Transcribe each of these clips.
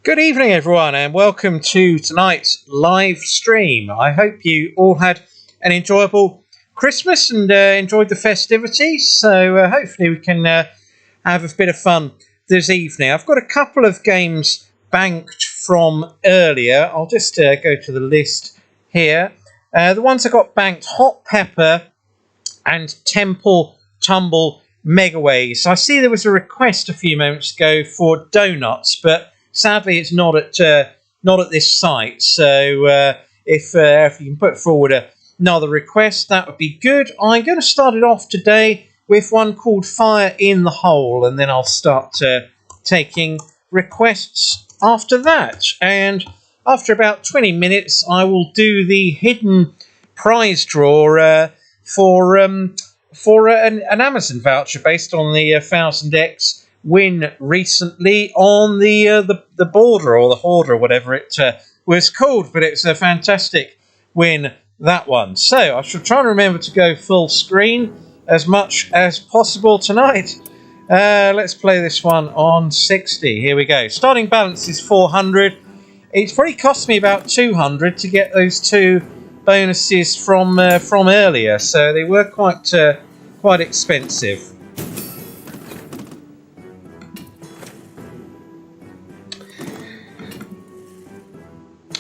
Good evening, everyone, and welcome to tonight's live stream. I hope you all had an enjoyable Christmas and enjoyed the festivities. So hopefully we can have a bit of fun this evening. I've got a couple of games banked from earlier. I'll just go to the list here. The ones I got banked: Hot Pepper and Temple Tumble Megaways. I see there was a request a few moments ago for donuts, but sadly, it's not at this site. So if you can put forward another request, that would be good. I'm going to start it off today with one called Fire in the Hole, and then I'll start taking requests after that. And after about 20 minutes, I will do the hidden prize draw for an Amazon voucher based on the 1000X win recently on the border or the horde or whatever it was called, but it's a fantastic win, that one. So I shall try and remember to go full screen as much as possible tonight. Let's play this one on 60. Here we go. Starting balance is 400. It's probably cost me about 200 to get those two bonuses from earlier, so they were quite expensive.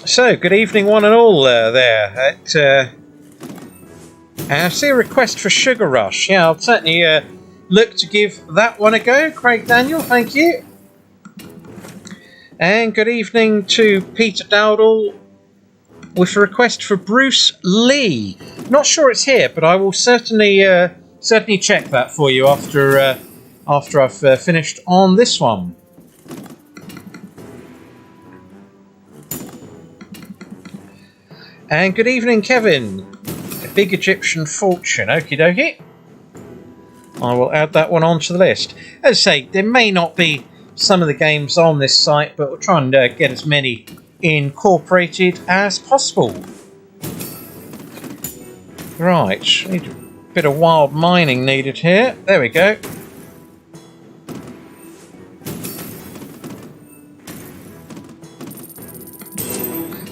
So, good evening, one and all there. I see a request for Sugar Rush. Yeah, I'll certainly look to give that one a go. Craig Daniel, thank you. And good evening to Peter Dowdall with a request for Bruce Lee. Not sure it's here, but I will certainly check that for you after I've finished on this one. And good evening, Kevin. A Big Egyptian Fortune. Okie dokie. I will add that one onto the list. As I say, there may not be some of the games on this site, but we'll try and get as many incorporated as possible. Right. Need a bit of wild mining needed here. There we go.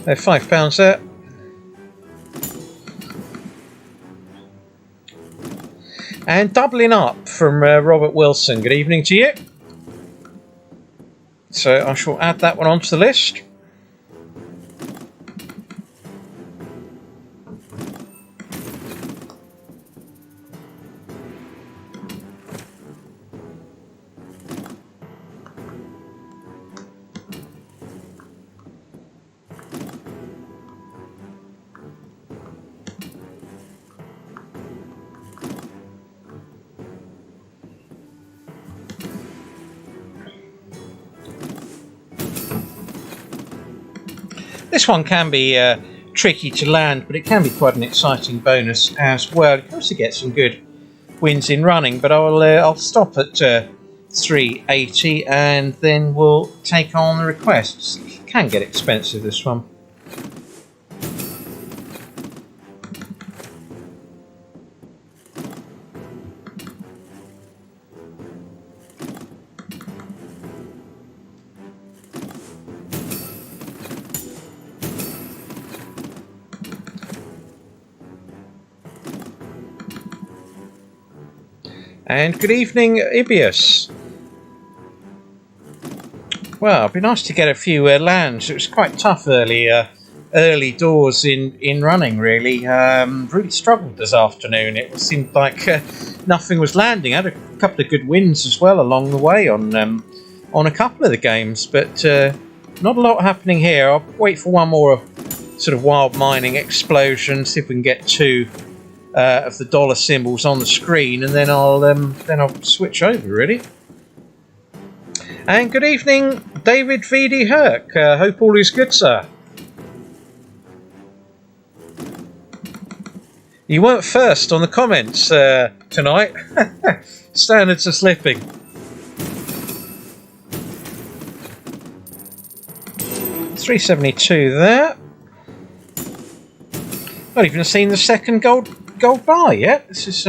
There's £5 there. And doubling up from Robert Wilson. Good evening to you. So I shall add that one onto the list. This one can be tricky to land, but it can be quite an exciting bonus as well. You can also get some good wins in running, but I'll stop at 380 and then we'll take on the requests. It can get expensive, this one. And good evening, Ibius. Well, it'd be nice to get a few lands. It was quite tough early doors in running, really. Really struggled this afternoon. It seemed like nothing was landing. I had a couple of good wins as well along the way on a couple of the games, but not a lot happening here. I'll wait for one more sort of wild mining explosion, see if we can get two of the dollar symbols on the screen, and then I'll switch over, really. And good evening, David VD Herc. Hope all is good, sir. You weren't first on the comments tonight. Standards are slipping. $3.72 there. Not even seen the second gold bar yet. This is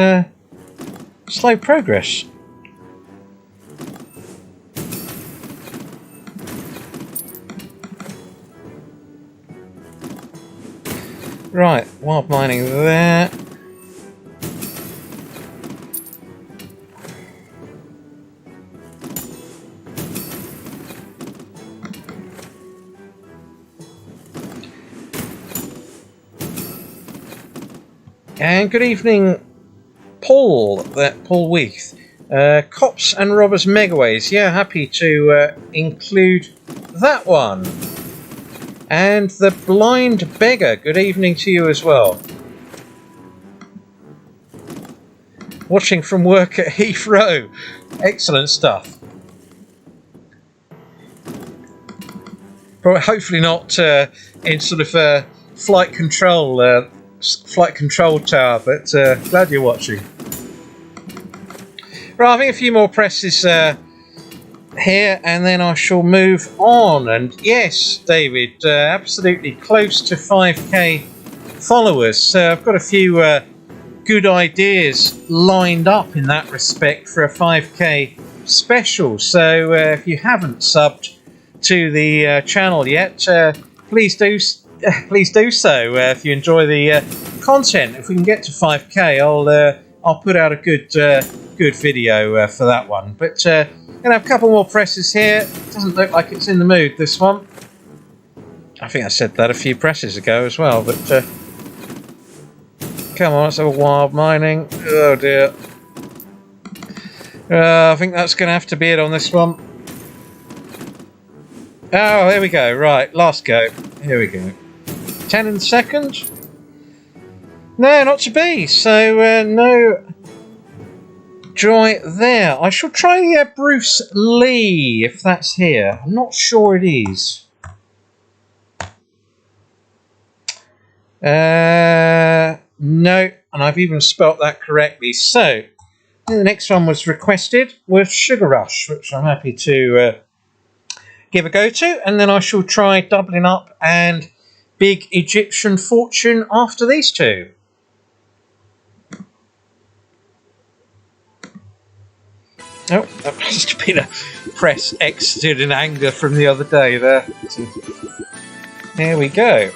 slow progress. Right, wild mining there. And good evening, Paul Weath. Cops and Robbers Megaways. Yeah, happy to include that one. And the Blind Beggar. Good evening to you as well. Watching from work at Heathrow. Excellent stuff. But hopefully not in sort of flight control tower, but glad you're watching. Right, I think a few more presses here, and then I shall move on. And yes, David, absolutely close to 5k followers. So I've got a few good ideas lined up in that respect for a 5k special. So if you haven't subbed to the channel yet, please do so. If you enjoy the content, if we can get to 5k, I'll put out a good video for that one. But gonna have a couple more presses here. Doesn't look like it's in the mood, this one. I think I said that a few presses ago as well. But come on, let's have a wild mining. Oh dear. I think that's gonna have to be it on this one. Oh, there we go. Right, last go. Here we go. 10 in the second. No, not to be. So no joy there. I shall try Bruce Lee, if that's here. I'm not sure it is. No, and I've even spelt that correctly. So the next one was requested with Sugar Rush, which I'm happy to give a go to, and then I shall try doubling up and Big Egyptian Fortune after these two. Oh, that must have been a press exited in anger from the other day there. There we go.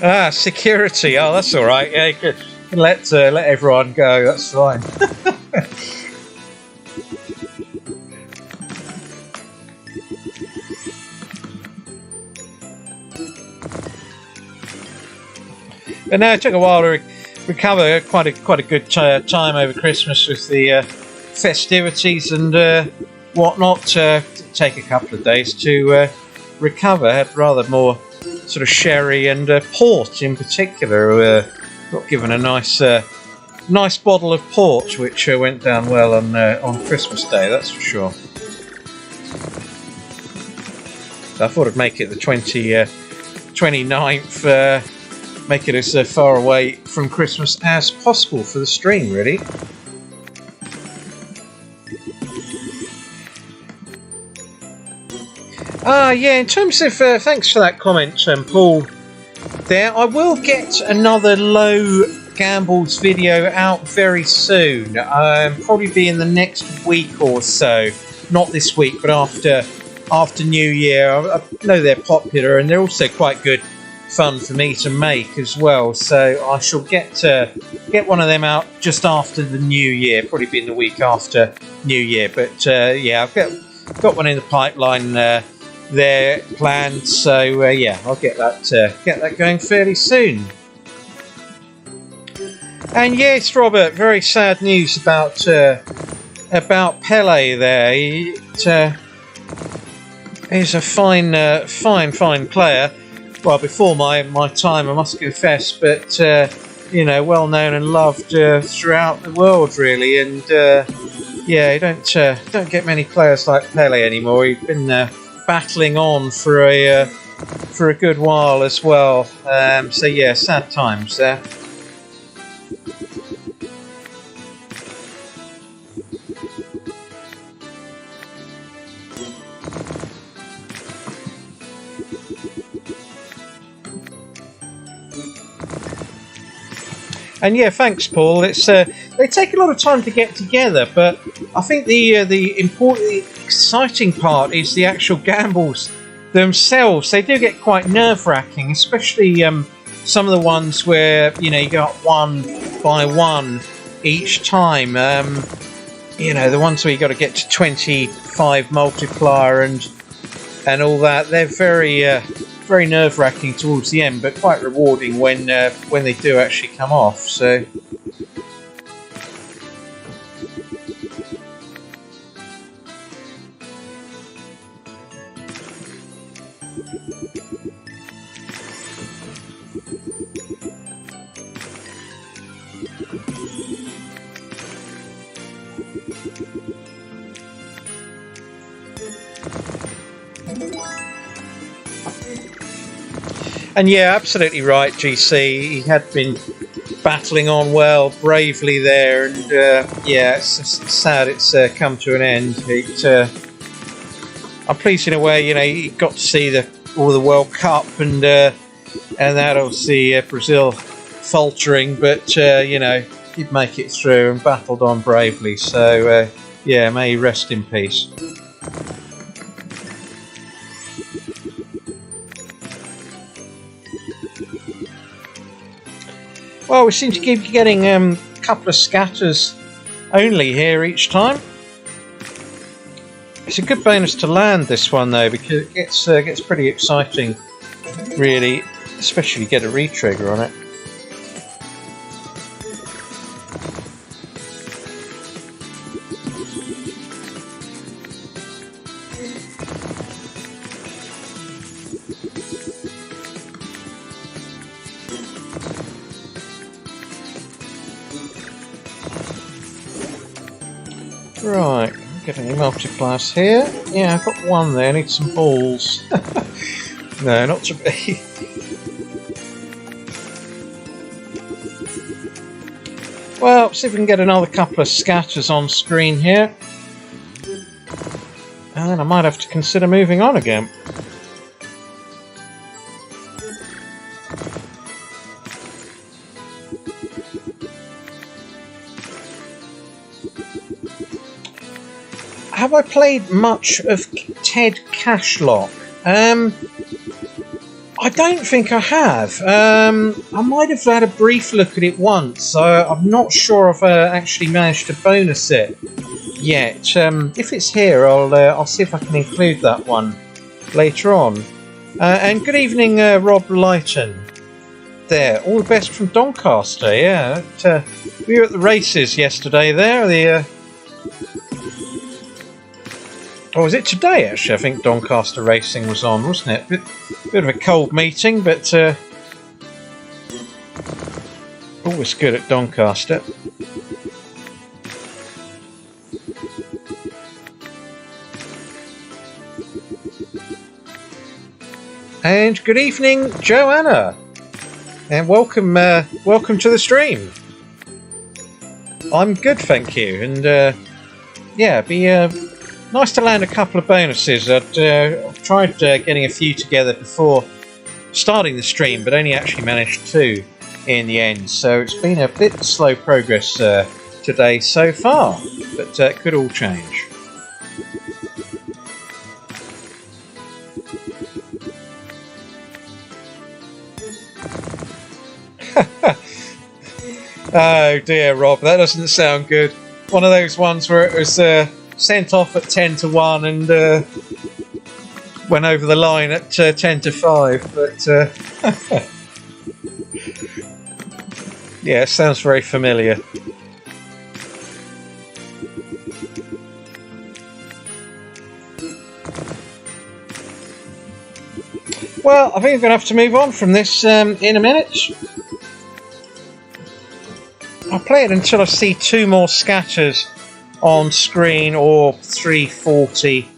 Ah, security. Oh, that's all right. Yeah, you can let everyone go. That's fine. But no, it took a while to recover. Quite a good time over Christmas with the festivities and whatnot. Take a couple of days to recover. Had rather more sort of sherry and port in particular. Got given a nice bottle of port, which went down well on Christmas Day. That's for sure. So I thought I'd make it the 29th. Make it as far away from Christmas as possible for the stream, really. Yeah, in terms of... thanks for that comment, Paul, there. I will get another Low Gambles video out very soon. Probably be in the next week or so. Not this week, but after New Year. I know they're popular, and they're also quite good fun for me to make as well, so I shall get one of them out just after the New Year, probably be in the week after New Year. But yeah, I've got one in the pipeline there planned, so yeah, I'll get that going fairly soon. And yes, Robert, very sad news about Pele there. He's a fine player. Well, before my time, I must confess, but you know, well known and loved throughout the world, really. And yeah, you don't get many players like Pele anymore. He's been battling on for a good while as well. So yeah, sad times there. And yeah, thanks, Paul. It's they take a lot of time to get together, but I think the important, the exciting part is the actual gambles themselves. They do get quite nerve-wracking, especially some of the ones where you go up one by one each time. The ones where you got to get to 25 multiplier and all that. They're very nerve-wracking towards the end, but quite rewarding when they do actually come off. So. And yeah, absolutely right, GC. He had been battling on well, bravely there, and yeah, it's sad it's come to an end. I'm pleased in a way, he got to see all the World Cup and that obviously Brazil faltering, but he'd make it through and battled on bravely. So yeah, may he rest in peace. Well, we seem to keep getting a couple of scatters only here each time. It's a good bonus to land this one though, because it gets pretty exciting, really, especially if you get a retrigger on it. Right, get any multipliers here. Yeah, I've got one there, I need some balls. No, not to be. Well, see if we can get another couple of scatters on screen here. And then I might have to consider moving on again. Have I played much of Ted Cashlock? I don't think I have. I might have had a brief look at it once. I'm not sure if I actually managed to bonus it yet. If it's here, I'll see if I can include that one later on. And good evening, Rob Lighton. There, all the best from Doncaster. Yeah, we were at the races yesterday. There, or was it today, actually? I think Doncaster Racing was on, wasn't it? Bit of a cold meeting, but always good at Doncaster. And good evening, Joanna. And welcome to the stream. I'm good, thank you. And yeah, be nice to land a couple of bonuses. I've tried getting a few together before starting the stream, but only actually managed 2 in the end. So it's been a bit slow progress today so far, but could all change. Oh dear, Rob, that doesn't sound good. One of those ones where it was sent off at 10 to 1 and went over the line at 10 to 5, but yeah, it sounds very familiar. Well, I think I'm going to have to move on from this in a minute. I'll play it until I see 2 more scatters on screen or 340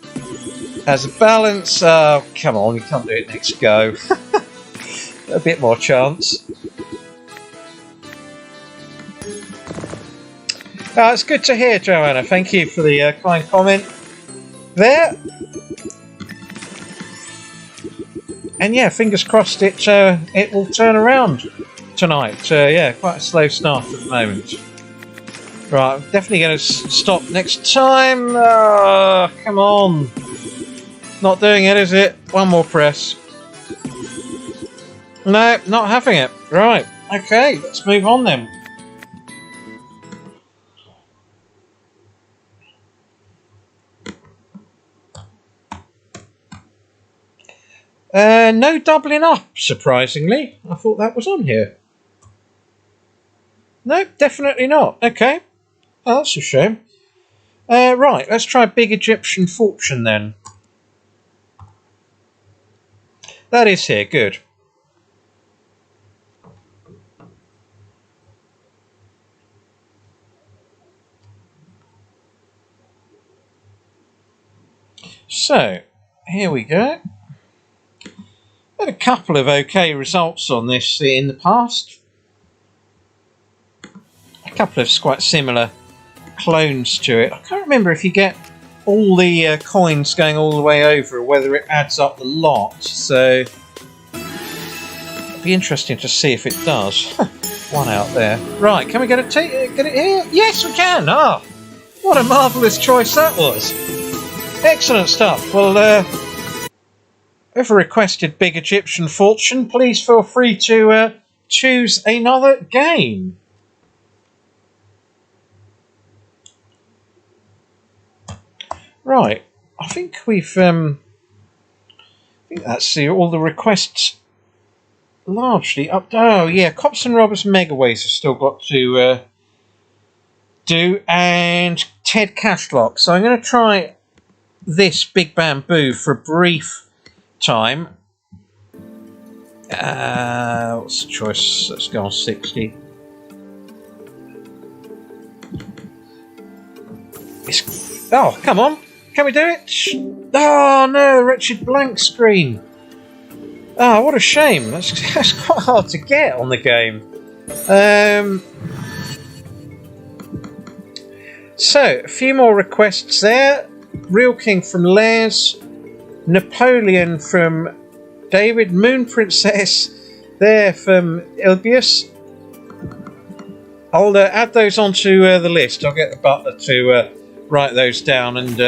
as a balance. Come on, you can't do it next go. A bit more chance. It's good to hear, Joanna. Thank you for the kind comment there. And yeah, fingers crossed it will turn around tonight. Yeah, quite a slow start at the moment. Right, I'm definitely going to stop next time. Come on. Not doing it, is it? One more press. No, not having it. Right, okay, let's move on then. No doubling up, surprisingly. I thought that was on here. No, definitely not. Okay. Oh, that's a shame. Right, let's try Big Egyptian Fortune then. That is here, good. So, here we go. Had a couple of okay results on this in the past. A couple of quite similar clones to it. I can't remember if you get all the coins going all the way over or whether it adds up the lot. So it'd be interesting to see if it does. One out there. Right, can we get it here? Yes, we can. Ah, what a marvellous choice that was. Excellent stuff. Well, whoever requested Big Egyptian Fortune, please feel free to choose another game. Right, I think we've. I think that's all the requests largely up. Oh yeah, Cops and Robbers Megaways have still got to do, and Ted Cashlock. So I'm going to try this Big Bamboo for a brief time. What's the choice? Let's go on 60. Oh, come on. Can we do it? Oh no, the wretched blank screen. Oh, what a shame. That's quite hard to get on the game. So, a few more requests there. Real King from Les. Napoleon from David. Moon Princess there from Ilbius. I'll add those onto the list. I'll get the butler to write those down, and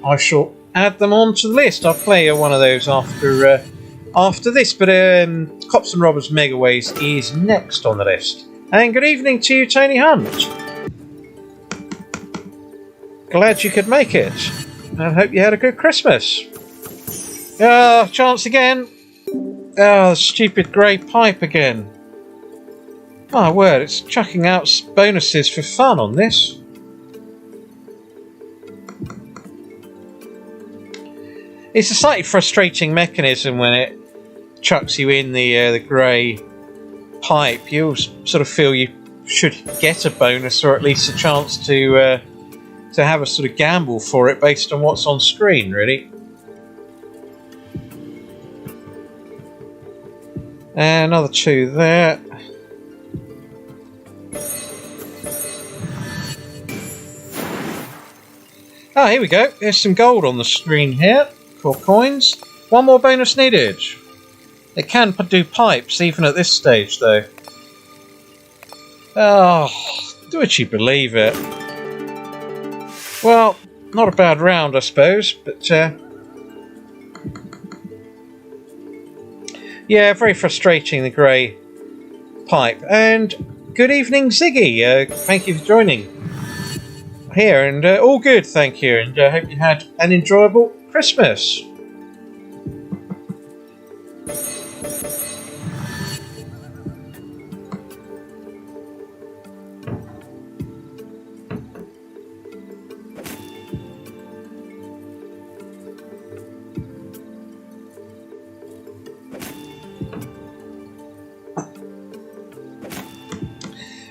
I shall add them onto the list. I'll play one of those after this, but Cops and Robbers Megaways is next on the list. And good evening to you, Tony Hunt. Glad you could make it. I hope you had a good Christmas. Chance again. The stupid grey pipe again. My word, it's chucking out bonuses for fun on this. It's a slightly frustrating mechanism when it chucks you in the grey pipe. You sort of feel you should get a bonus, or at least a chance to have a sort of gamble for it based on what's on screen, really. And another 2 there. Ah, here we go. There's some gold on the screen here. 4 coins. 1 more bonus needed. It can do pipes even at this stage, though. Oh, would you believe it? Well, not a bad round, I suppose, but yeah, very frustrating, the grey pipe. And good evening, Ziggy. Thank you for joining here, and all good, thank you, and I hope you had an enjoyable Christmas.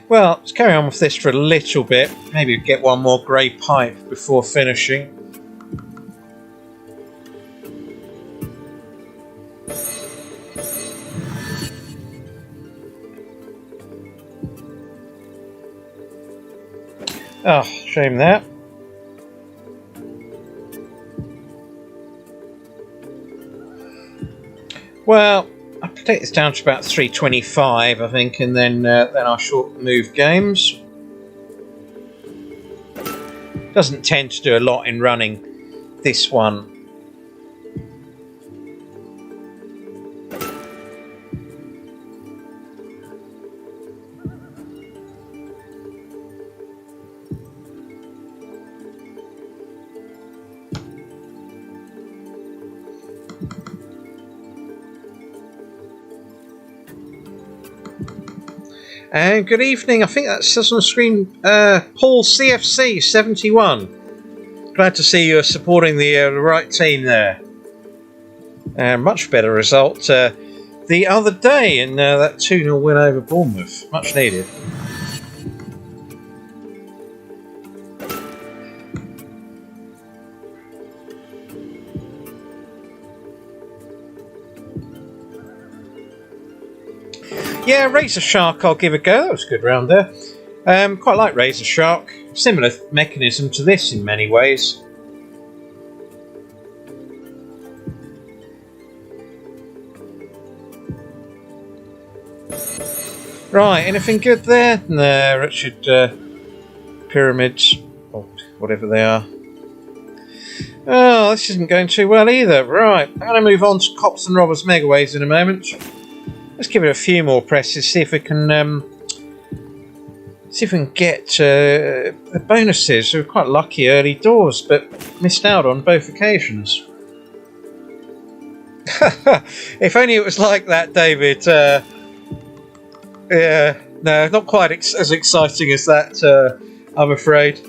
Well, let's carry on with this for a little bit. Maybe get 1 more grey pipe before finishing. Oh, shame that. Well, I'll take this down to about 325, I think, and then I shall move games. Doesn't tend to do a lot in running this one. And good evening, I think that says on the screen, Paul CFC 71. Glad to see you're supporting the right team there. Much better result the other day in that 2-0 win over Bournemouth. Much needed. Yeah, Razor Shark I'll give a go. That was a good round there. Quite like Razor Shark. Similar mechanism to this in many ways. Right, anything good there? No, Richard Pyramids, or whatever they are. Oh, this isn't going too well either. Right, I'm going to move on to Cops and Robbers Megaways in a moment. Let's give it a few more presses, see if we can get the bonuses. We were quite lucky early doors, but missed out on both occasions. If only it was like that, David. Yeah, no, not quite as exciting as that, I'm afraid.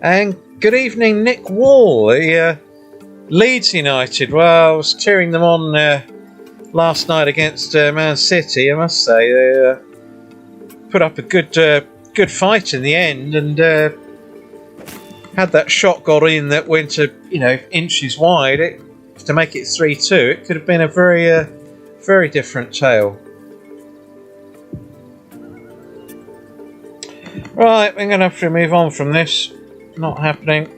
And good evening, Nick Wall. Leeds United. Well, I was cheering them on last night against Man City. I must say they put up a good fight in the end, and had that shot got in that went inches wide. To make it 3-2, it could have been a very different tale. Right, we're going to have to move on from this. Not happening.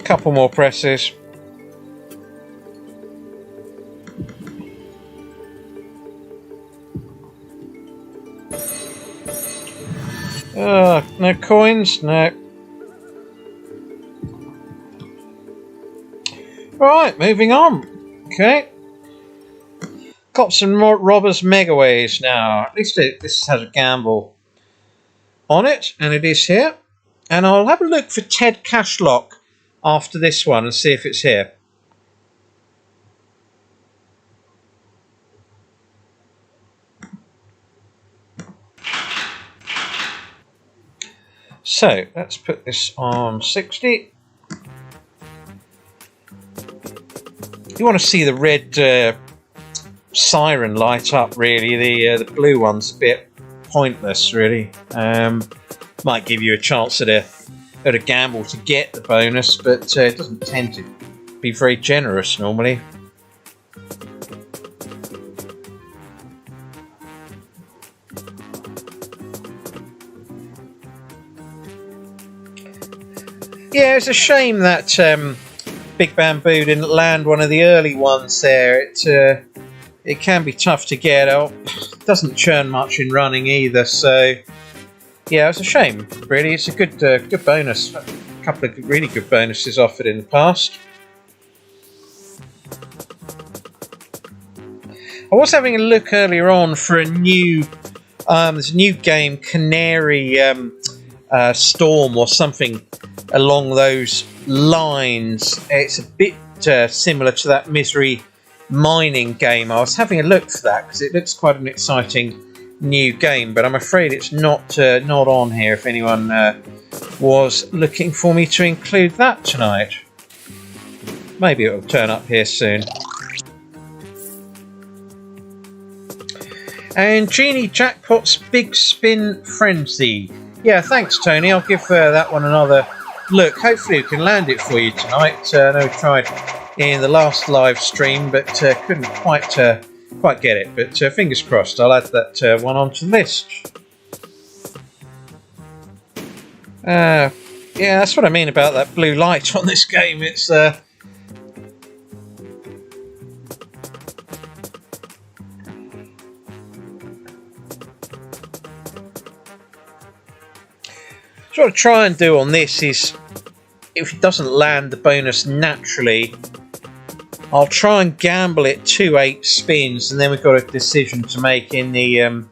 Couple more presses. No coins? No. Right, moving on. Okay. Got some more Robbers Megaways now. At least this has a gamble on it, and it is here. And I'll have a look for Ted Cashlock after this one and see if it's here. So let's put this on 60. You want to see the red siren light up, really. The blue one's a bit pointless, really. Might give you a chance at a gamble to get the bonus, but it doesn't tend to be very generous normally. Yeah, it's a shame that Big Bamboo didn't land one of the early ones there. It can be tough to get. It doesn't churn much in running either, so yeah, it's a shame, really. It's a good bonus. A couple of really good bonuses offered in the past. I was having a look earlier on for a new there's a new game, Canary Storm or something along those lines. It's a bit similar to that Misery mining game. I was having a look for that because it looks quite an exciting new game, but I'm afraid it's not on here if anyone was looking for me to include that tonight. Maybe it'll turn up here soon. And Genie Jackpot's Big Spin Frenzy. Yeah, thanks, Tony. I'll give that one another look. Hopefully we can land it for you tonight. I know we tried in the last live stream, but couldn't quite get it. But fingers crossed. I'll add that one onto the list. Yeah, that's what I mean about that blue light on this game. It's So what I try and do on this is, if it doesn't land the bonus naturally, I'll try and gamble it to 8 spins, and then we've got a decision to make in the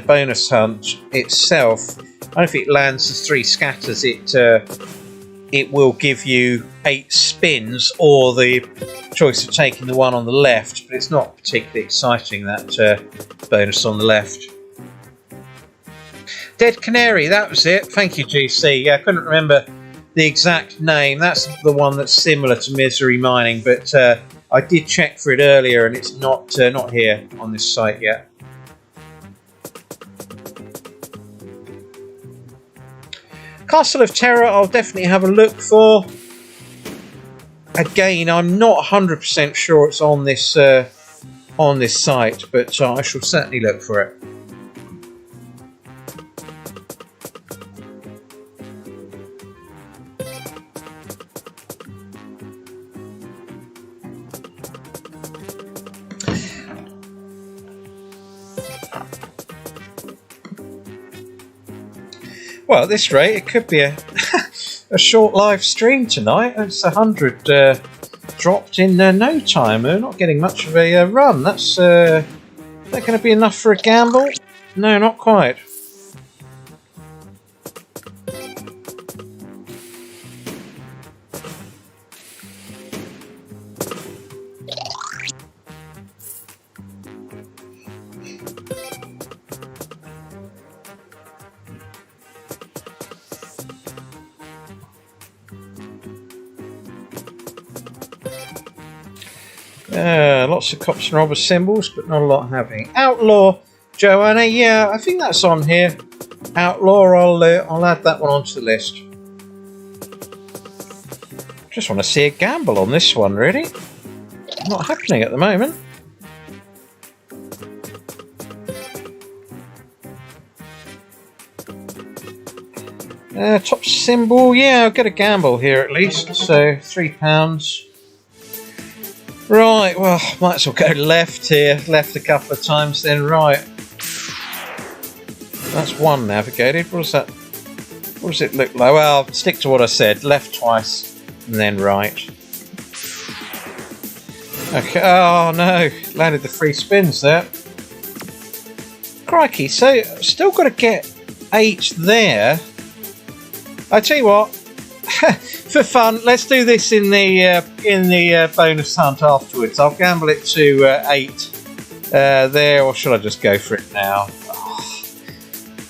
bonus hunt itself. And if it lands the 3 scatters, it will give you 8 spins, or the choice of taking the one on the left. But it's not particularly exciting, that bonus on the left. Dead Canary, that was it. Thank you, GC. Yeah, I couldn't remember the exact name. That's the one that's similar to Misery Mining, but I did check for it earlier, and it's not here on this site yet. Castle of Terror, I'll definitely have a look for. Again, I'm not 100% sure it's on this site, but I shall certainly look for it. Well, at this rate, it could be a short live stream tonight. It's 100 dropped in no time. We're not getting much of a run. That's that going to be enough for a gamble? No, not quite. Lots of cops and robbers symbols, but not a lot happening. Outlaw, Joanna, yeah, I think that's on here. Outlaw, I'll add that one onto the list. Just want to see a gamble on this one, really. Not happening at the moment. Top symbol, yeah, I'll get a gamble here at least. So £3. Right, well, might as well go left here. Left a couple of times, then right. That's one navigated. What does it look like? Well, I'll stick to what I said. Left twice, and then right. Okay, oh no, landed the 3 spins there. Crikey, so still got to get 8 there. I tell you what, for fun, let's do this in the bonus hunt afterwards. I'll gamble it to 8 there, or should I just go for it now?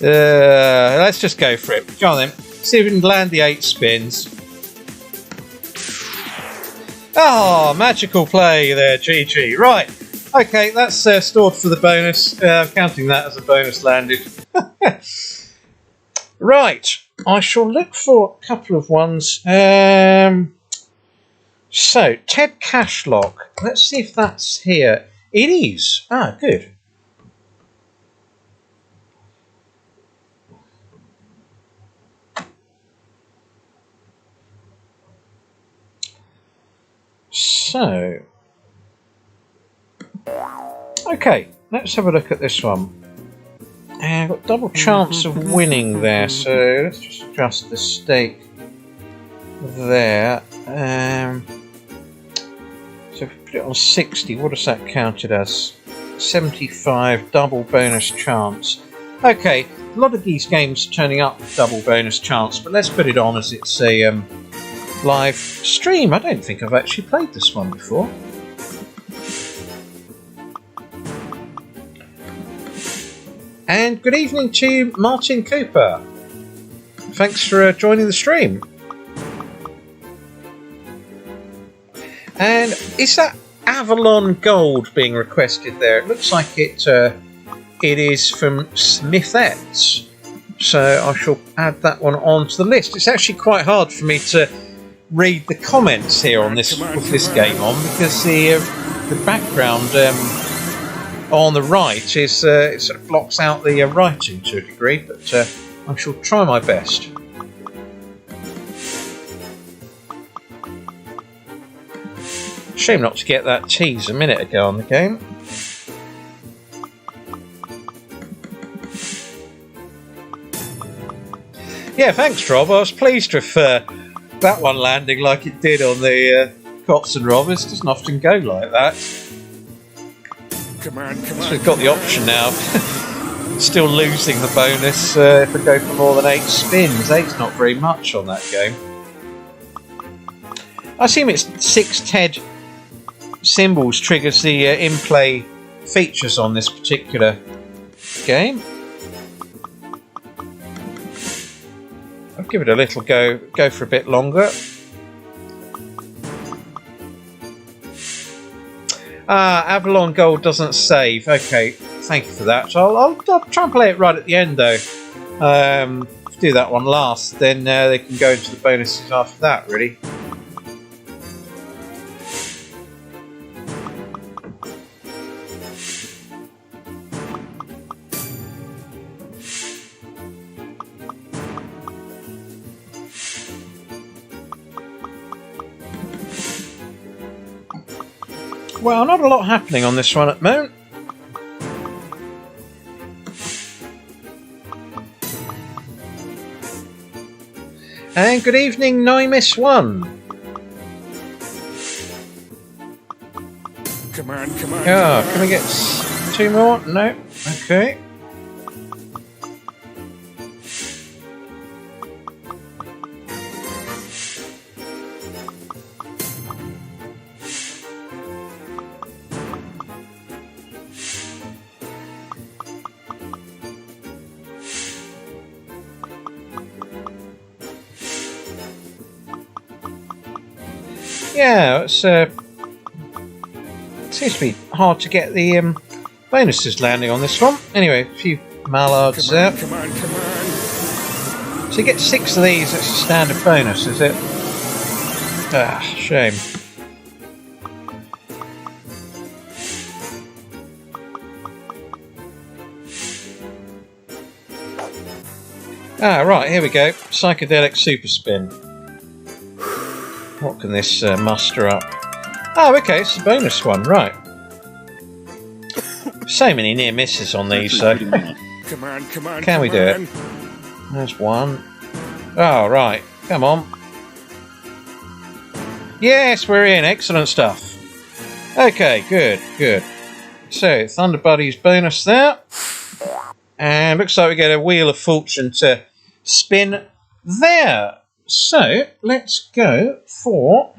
Let's just go for it. Go on then. See if we can land the 8 spins. Oh, magical play there, GG. Right, okay, that's stored for the bonus. Counting that as a bonus landed. Right, I shall look for a couple of ones. So, Ted Cashlock. Let's see if that's here. It is. Ah, good. So, okay, let's have a look at this one. I've got double chance of winning there, so let's just adjust the stake there. So if we put it on 60, what does that count it as? 75 double bonus chance. Okay, a lot of these games are turning up with double bonus chance, but let's put it on as it's a live stream. I don't think I've actually played this one before. And good evening to you, Martin Cooper. Thanks for joining the stream. And is that Avalon Gold being requested there? It looks like it is from Smithets. So I shall add that one onto the list. It's actually quite hard for me to read the comments here on this with this game on, because the background on the right is it sort of blocks out the writing to a degree, but I shall try my best. Shame not to get that tease a minute ago on the game. Yeah, thanks, Rob. I was pleased with that one landing like it did on the Cops and Robbers. It doesn't often go like that. Come on, come on. So we've got the option now. Still losing the bonus if I go for more than 8 spins. 8's not very much on that game. I assume it's 6 TED symbols triggers the in-play features on this particular game. I'll give it a little go for a bit longer. Avalon Gold doesn't save. Okay, thank you for that. So I'll try and play it right at the end though. Do that one last, then they can go into the bonuses after that, really. Well, not a lot happening on this one at the moment. And good evening, Nimus1. Come on, come on. Yeah, can we get 2 more? No. Okay. Yeah, it seems to be hard to get the bonuses landing on this one. Anyway, a few mallards there. Come on, come on. So you get 6 of these, it's a standard bonus, is it? Ah, shame. Ah, right, here we go. Psychedelic Super Spin. What can this muster up? Oh, okay, it's a bonus one, right. So many near misses on these, so. Come on, come on. Can we do it? There's one. Oh, right. Come on. Yes, we're in. Excellent stuff. Okay, good, good. So, Thunder Buddies bonus there. And looks like we get a Wheel of Fortune to spin there. So, let's go for...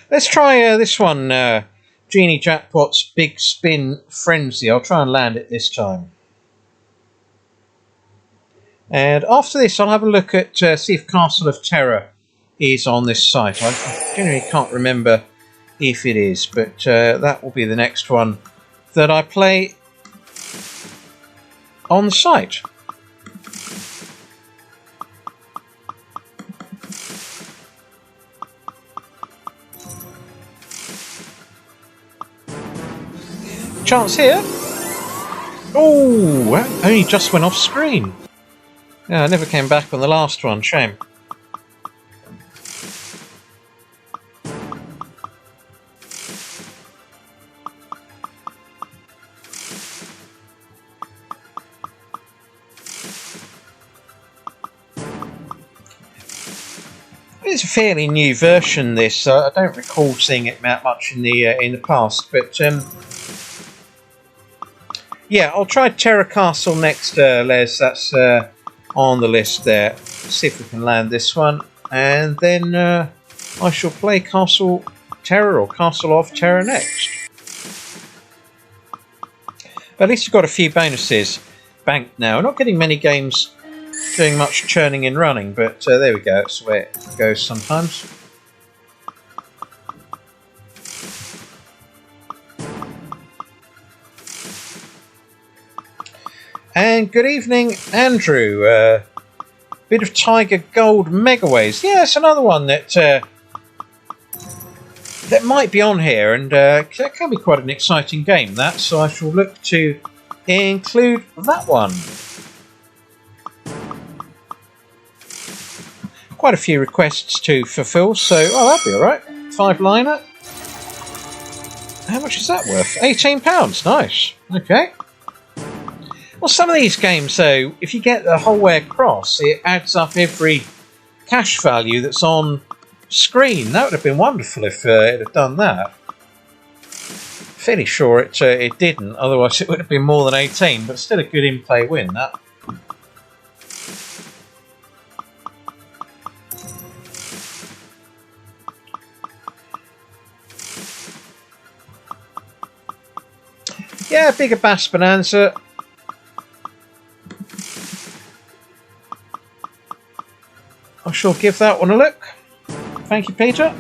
Let's try this one, Genie Jackpot's Big Spin Frenzy. I'll try and land it this time. And after this, I'll have a look at, see if Castle of Terror is on this site. I generally can't remember if it is, but that will be the next one that I play on the site. Chance here. Oh, that only just went off screen. Yeah, I never came back on the last one. Shame. It's a fairly new version. This I don't recall seeing it much in the past, but yeah, I'll try Terror Castle next, Les. That's on the list there. See if we can land this one, and then I shall play Castle Terror or Castle of Terror next. But at least you've got a few bonuses banked now. We're not getting many games doing much churning and running, but there we go. That's the way it goes sometimes. And good evening, Andrew. Bit of Tiger Gold Megaways. Yeah, it's another one that that might be on here, and that can be quite an exciting game, that. So I shall look to include that one. Quite a few requests to fulfill, so that'd be all right. 5-liner. How much is that worth? £18. Nice. Okay. Well, some of these games, though, if you get the whole way across, it adds up every cash value that's on screen. That would have been wonderful if it had done that. Fairly sure it didn't, otherwise it would have been more than 18, but still a good in-play win, that. Yeah, bigger bass bonanza. I shall give that one a look. Thank you, Peter.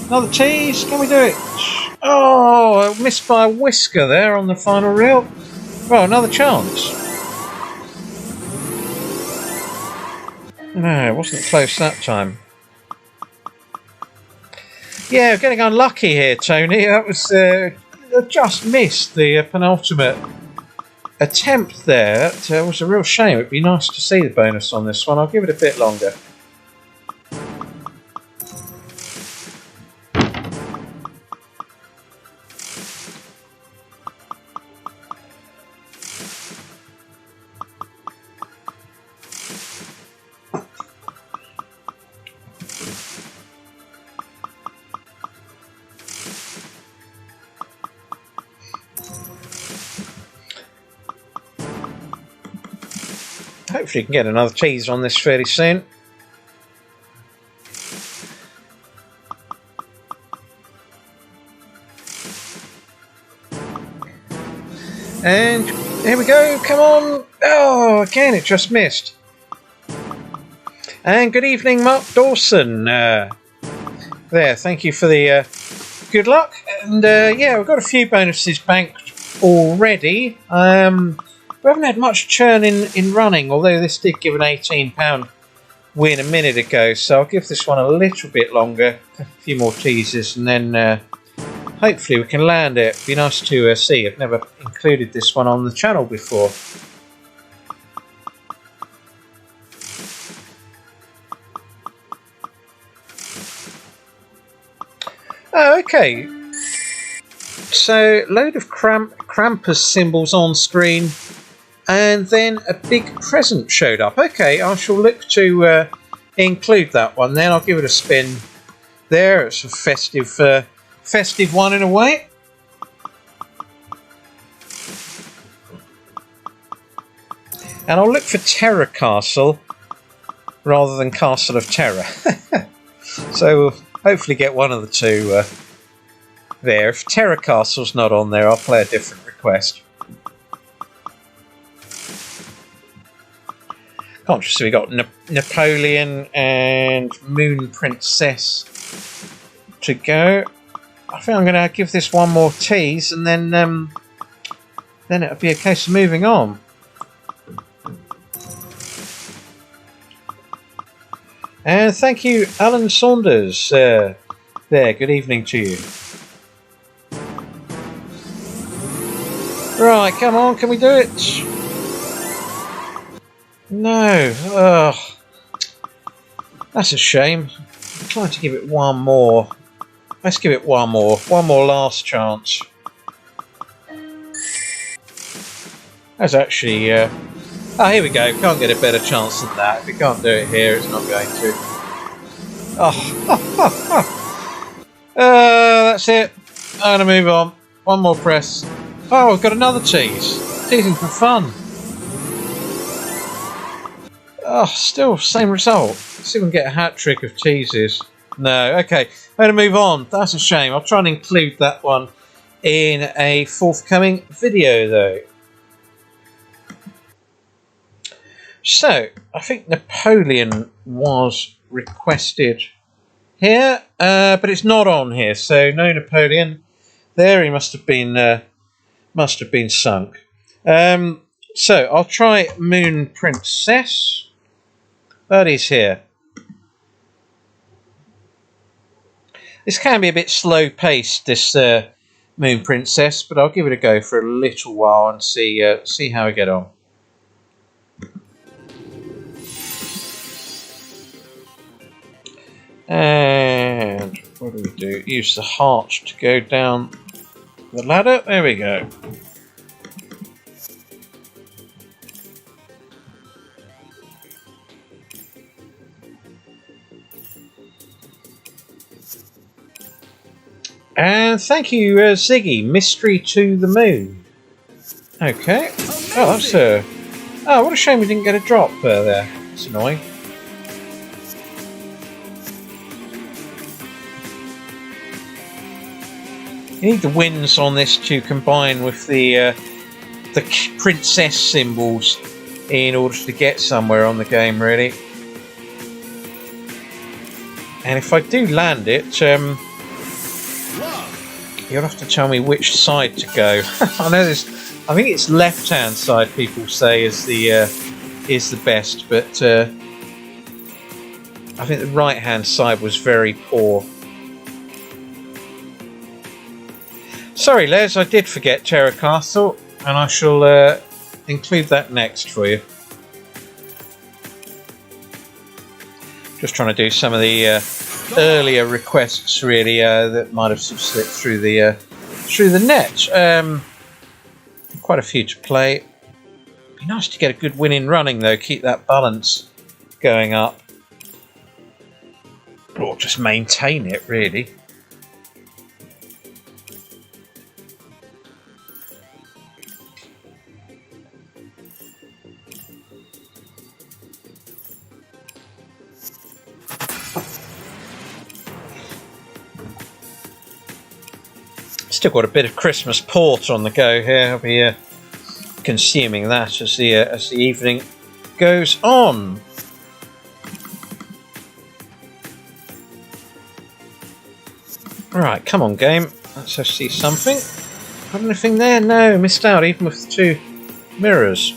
Another tease. Can we do it? Oh, I missed by a whisker there on the final reel. Well, another chance. No, it wasn't close that time. Yeah, we're getting unlucky here, Tony. That was just missed the penultimate attempt there. That was a real shame. It'd be nice to see the bonus on this one. I'll give it a bit longer. Hopefully you can get another teaser on this fairly soon. And here we go, come on. Oh, again, it just missed. And good evening, Mark Dawson. There, thank you for the good luck. And yeah, we've got a few bonuses banked already. We haven't had much churn in running, although this did give an £18 win a minute ago, so I'll give this one a little bit longer, a few more teasers, and then hopefully we can land it. It'd be nice to see. I've never included this one on the channel before. Oh, okay. So, load of Krampus symbols on screen. And then a big present showed up. Okay, I shall look to include that one then. I'll give it a spin there. It's a festive one in a way. And I'll look for Terror Castle rather than Castle of Terror. So we'll hopefully get one of the two there. If Terror Castle's not on there, I'll play a different request. Conscious we got Napoleon and Moon Princess to go. I think I'm going to give this one more tease, and then it'll be a case of moving on. And thank you, Alan Saunders. There, good evening to you. Right, come on, can we do it? No, ugh. That's a shame. I'm trying to give it one more. Let's give it one more last chance. That's actually, oh, here we go. Can't get a better chance than that. If we can't do it here, it's not going to. Oh, that's it. I'm gonna move on. One more press. Oh, I've got another tease. Teasing for fun. Oh, still same result. Let's see if we can get a hat trick of teases. No, okay. I'm going to move on. That's a shame. I'll try and include that one in a forthcoming video, though. So, I think Napoleon was requested here, but it's not on here. So, no Napoleon. There, he must have been sunk. So, I'll try Moon Princess. But he's here. This can be a bit slow-paced, this Moon Princess, but I'll give it a go for a little while and see how we get on. And what do we do? Use the heart to go down The ladder, there we go. And thank you, Ziggy. Mystery to the Moon. Okay. Oh, that's oh, what a shame we didn't get a drop there. It's annoying. You need the winds on this to combine with the princess symbols in order to get somewhere on the game, really. And if I do land it, you'll have to tell me which side to go. I know this. I think it's left-hand side. People say is the best, but I think the right-hand side was very poor. Sorry, Les, I did forget Terra Castle, and I shall include that next for you. Just trying to do some of the earlier requests, really, that might have slipped through the net. Quite a few to play. Be nice to get a good win in running, though. Keep that balance going up, or just maintain it, really. Still got a bit of Christmas port on the go here. I'll be consuming that as the evening goes on. Right, come on, game. Let's just see something. Got anything there? No, missed out even with the 2 mirrors.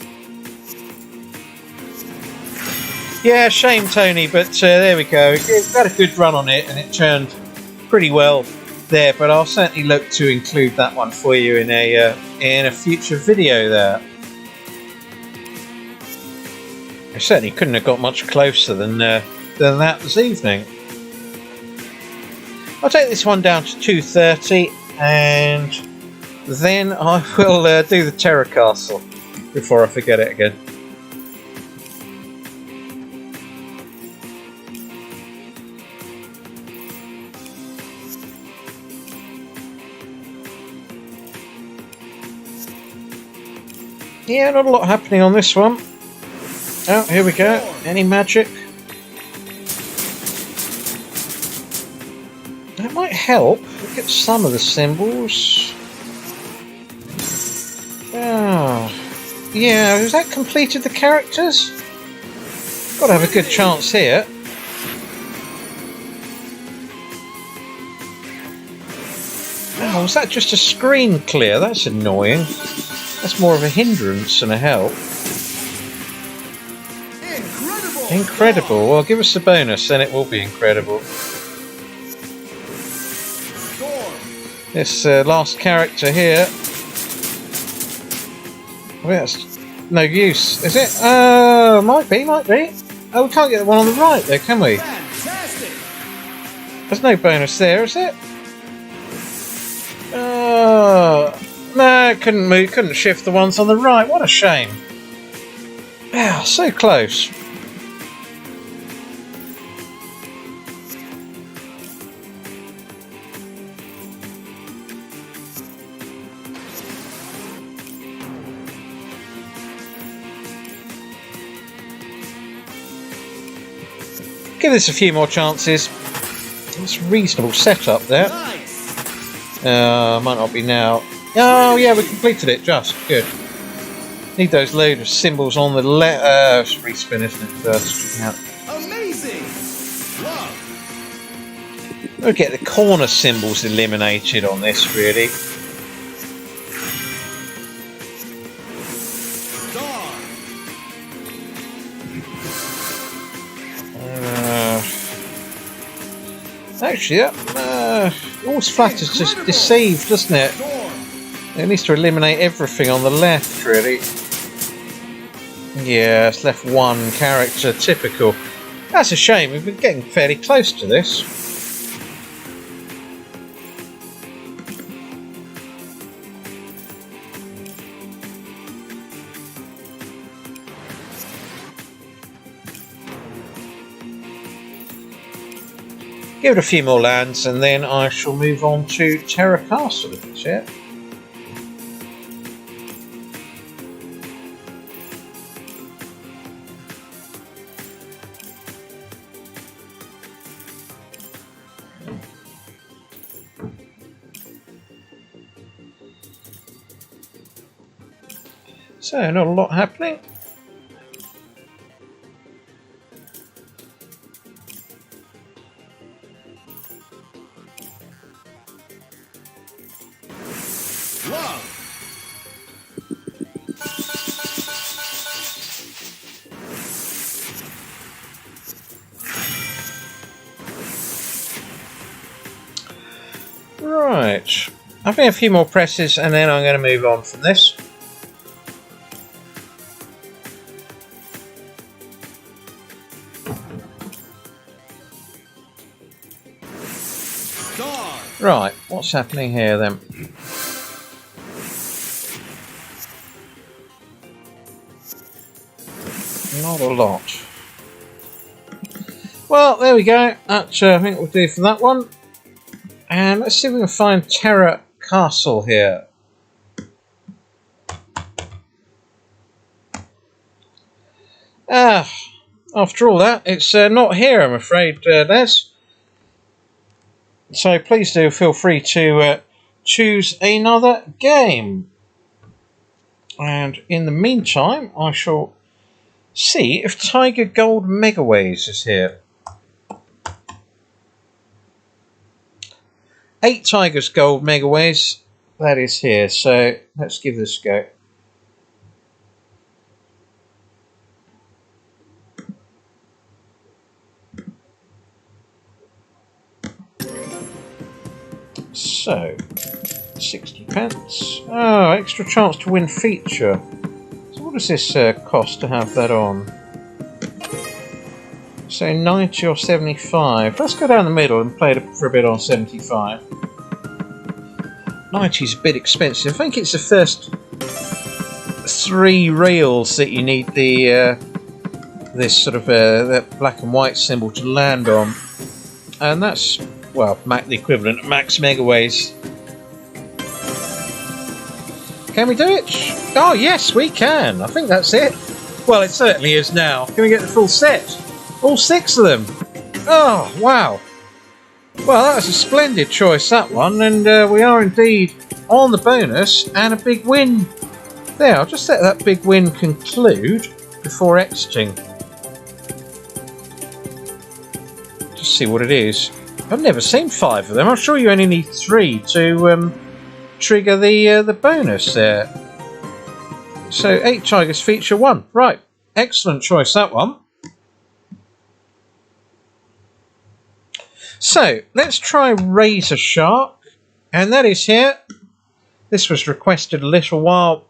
Yeah, shame, Tony, but there we go. It had a good run on it, and it turned pretty well there, but I'll certainly look to include that one for you in a future video there. I certainly couldn't have got much closer than that this evening. I'll take this one down to 230, and then I will do the Terra Castle before I forget it again. Yeah, not a lot happening on this one. Oh, here we go. Any magic? That might help. Look at some of the symbols. Oh, yeah. Has that completed the characters? Got to have a good chance here. Oh, was that just a screen clear? That's annoying. That's more of a hindrance than a help. Incredible. Well, give us a bonus, then it will be incredible. This last character here. Oh, that's no use, is it? Might be. Oh, we can't get the one on the right there, can we? There's no bonus there, is it? No, couldn't move, couldn't shift the ones on the right. What a shame. Ah, so close. Give this a few more chances. It's a reasonable setup there. Might not be now. Oh yeah, we completed it. Just good. Need those load of symbols on the left. Respin, isn't it? First. Amazing. We'll get the corner symbols eliminated on this, really. Actually, that always flatters just deceived, doesn't it? It needs to eliminate everything on the left, really. Yeah, it's left one character. Typical. That's a shame. We've been getting fairly close to this. Give it a few more lands, and then I shall move on to Terra Castle if it's it. So, not a lot happening. Right, I think a few more presses and then I'm going to move on from this. Right, what's happening here then? Not a lot. Well, there we go. That I think we'll do for that one. And let's see if we can find Terra Castle here. After all that, it's not here, I'm afraid, Les. So please do feel free to choose another game. And in the meantime, I shall see if Tiger Gold Megaways is here. 8 Tigers Gold Megaways, that is here. So let's give this a go. So, 60p. Oh, extra chance to win feature. So what does this cost to have that on? So 90 or 75. Let's go down the middle and play it for a bit on 75. 90 is a bit expensive. I think it's the first 3 reels that you need the this sort of that black and white symbol to land on, and that's, well, the equivalent of max megaways. Can we do it? Oh yes, we can. I think that's it. Well, it certainly is now. Can we get the full set? All 6 of them. Oh, wow. Well, that was a splendid choice, that one. And we are indeed on the bonus and a big win. There, I'll just let that big win conclude before exiting. Just see what it is. I've never seen 5 of them. I'm sure you only need 3 to trigger the bonus there. So 8 Tigers feature 1. Right, excellent choice, that one. So let's try Razor Shark, and that is here. This was requested a little while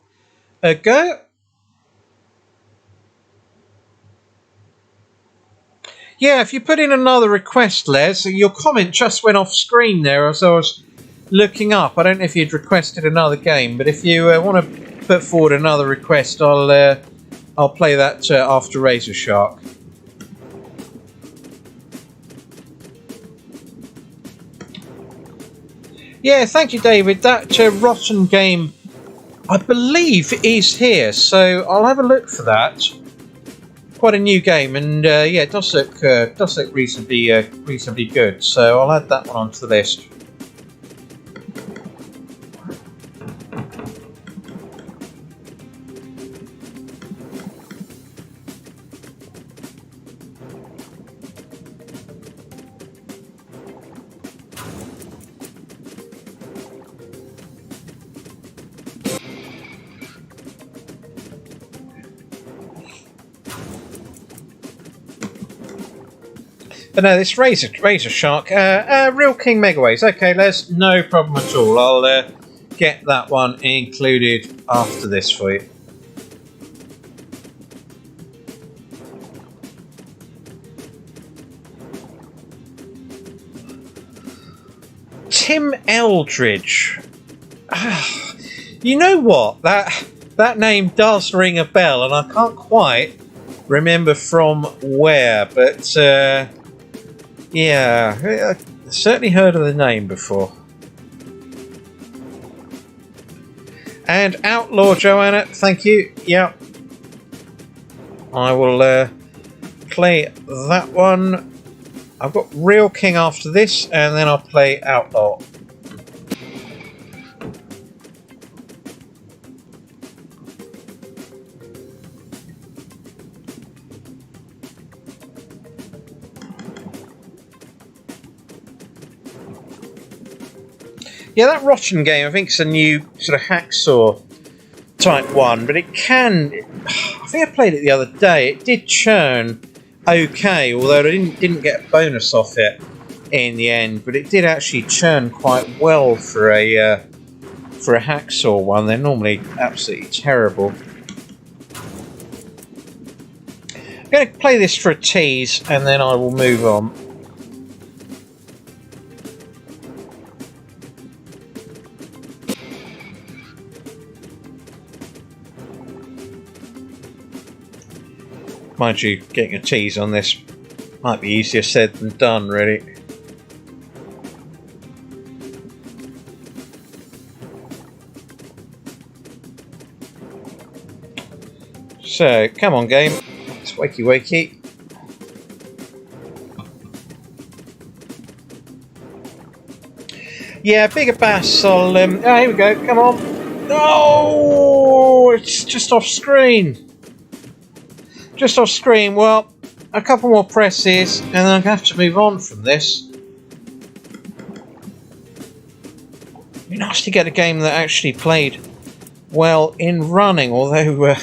ago. Yeah, if you put in another request, Les, your comment just went off screen there as I was looking up. I don't know if you'd requested another game, but if you want to put forward another request, I'll play that after Razor Shark. Yeah, thank you, David. That Rotten game, I believe, is here, so I'll have a look for that. Quite a new game, and yeah, it does look reasonably good. So I'll add that one onto the list. But no, this Razor Shark, Real King Megaways. Okay, Les, no problem at all. I'll get that one included after this for you. Tim Eldridge. You know what? That name does ring a bell, and I can't quite remember from where, but Yeah, I've certainly heard of the name before. And Outlaw, Joanna, thank you. Yeah. I will play that one. I've got Real King after this, and then I'll play Outlaw. Yeah, that Rotten game, I think it's a new sort of hacksaw type one, but it can... I think I played it the other day. It did churn okay, although I didn't get a bonus off it in the end, but it did actually churn quite well for a hacksaw one. They're normally absolutely terrible. I'm going to play this for a tease, and then I will move on. Mind you, getting a tease on this might be easier said than done, really. So, come on, game. It's wakey wakey. Yeah, bigger bass. I'll. Oh, here we go. Come on. Oh, it's just off screen. Just off screen. Well, a couple more presses, and then I'm going to have to move on from this. It'd be nice to get a game that actually played well in running, although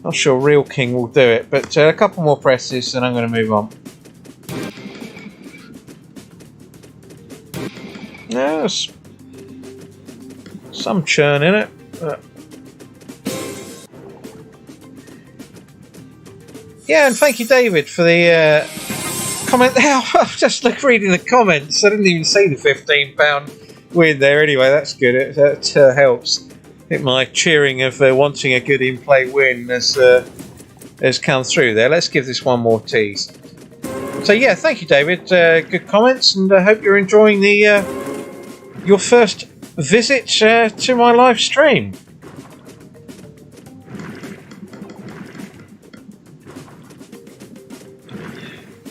not sure Real King will do it. But a couple more presses, and I'm going to move on. Yeah, there's some churn in it. Yeah, and thank you, David, for the comment there. I've just reading the comments. I didn't even see the £15 win there. Anyway, that's good. That helps. I think my cheering of wanting a good in-play win has come through there. Let's give this one more tease. So yeah, thank you, David. Good comments, and I hope you're enjoying the your first visit to my live stream.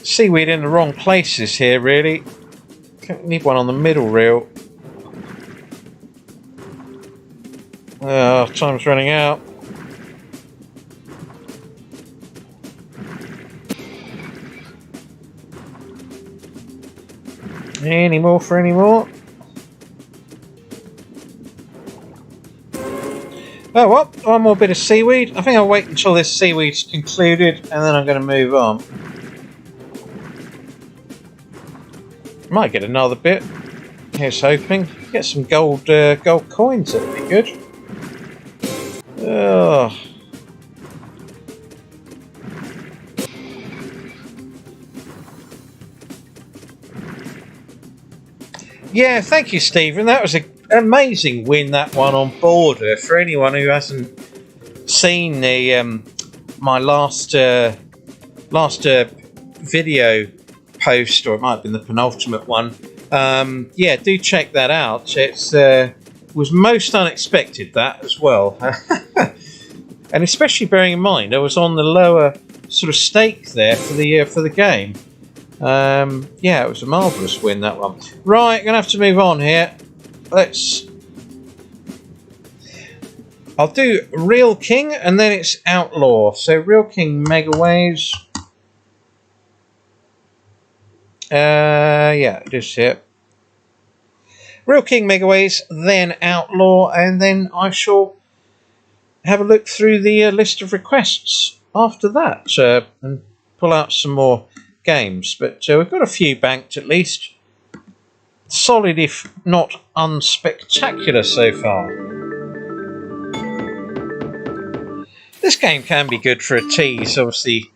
Seaweed in the wrong places here, really. Need one on the middle reel. Oh, time's running out. Any more for any more? Oh, well, one more bit of seaweed. I think I'll wait until this seaweed's concluded, and then I'm going to move on. Might get another bit. Here's hoping. Get some gold coins, that'd be good. Oh. Yeah, thank you, Stephen. That was an amazing win, that one on Border. For anyone who hasn't seen the my last video post, or it might have been the penultimate one, yeah, do check that out. It's was most unexpected, that as well. And especially bearing in mind I was on the lower sort of stake there for the game. Yeah, it was a marvellous win, that one. Right, gonna have to move on here. I'll do Real King, and then it's Outlaw. So Real King Mega Waves. Yeah, it is here. Real King Mega Waves, then Outlaw, and then I shall have a look through the list of requests after that and pull out some more games. But we've got a few banked at least. Solid, if not unspectacular so far. This game can be good for a tease. Obviously,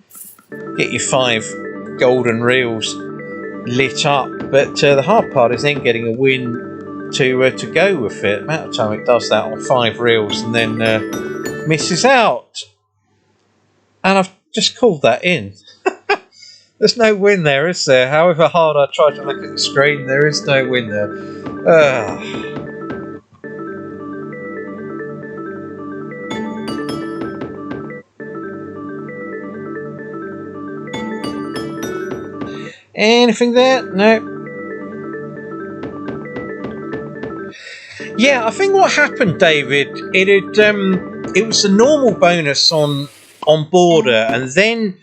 get your 5 golden reels lit up, but the hard part is then getting a win to go with it. The amount of time it does that on 5 reels and then misses out. And I've just called that in. There's no win there, is there? However hard I try to look at the screen, there is no win there. Anything there? No. Yeah, I think what happened, David, it was a normal bonus on Border, and then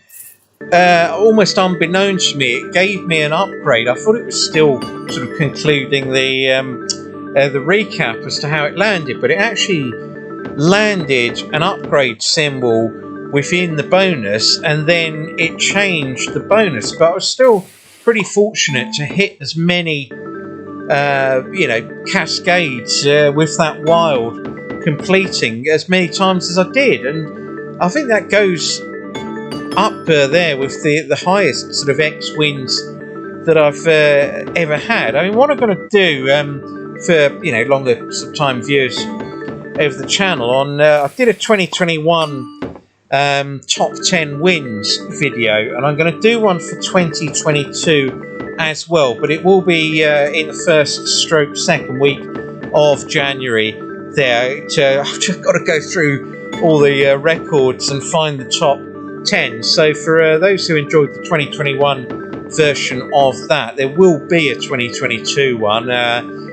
almost unbeknownst to me, it gave me an upgrade. I thought it was still sort of concluding the recap as to how it landed, but it actually landed an upgrade symbol within the bonus, and then it changed the bonus. But I was still pretty fortunate to hit as many cascades with that wild completing as many times as I did, and I think that goes up there with the highest sort of X wins that I've ever had. I mean, what I'm going to do for longer sort of time viewers of the channel, I did a 2021 top 10 wins video, and I'm going to do one for 2022 as well, but it will be in the first stroke second week of January there. I've just got to go through all the records and find the top 10. So for those who enjoyed the 2021 version of that, there will be a 2022 one.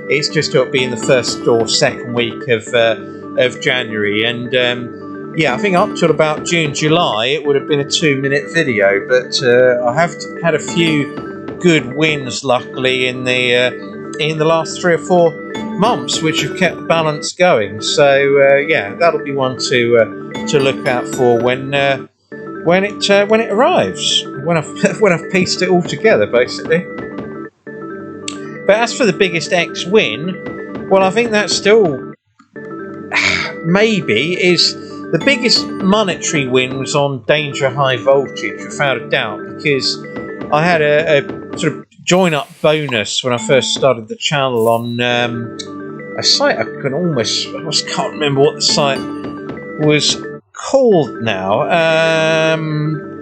It's just got to be in the first or second week of January, and I think up till about June, July, it would have been a 2-minute video, but I have had a few good wins, luckily, in the last 3 or 4 months, which have kept the balance going. So that'll be one to look out for when it arrives, when I've pieced it all together, basically. But as for the biggest X win, well, I think that still maybe is the biggest monetary win was on Danger High Voltage, without a doubt, because I had a sort of join-up bonus when I first started the channel on a site I can't remember what the site was called now.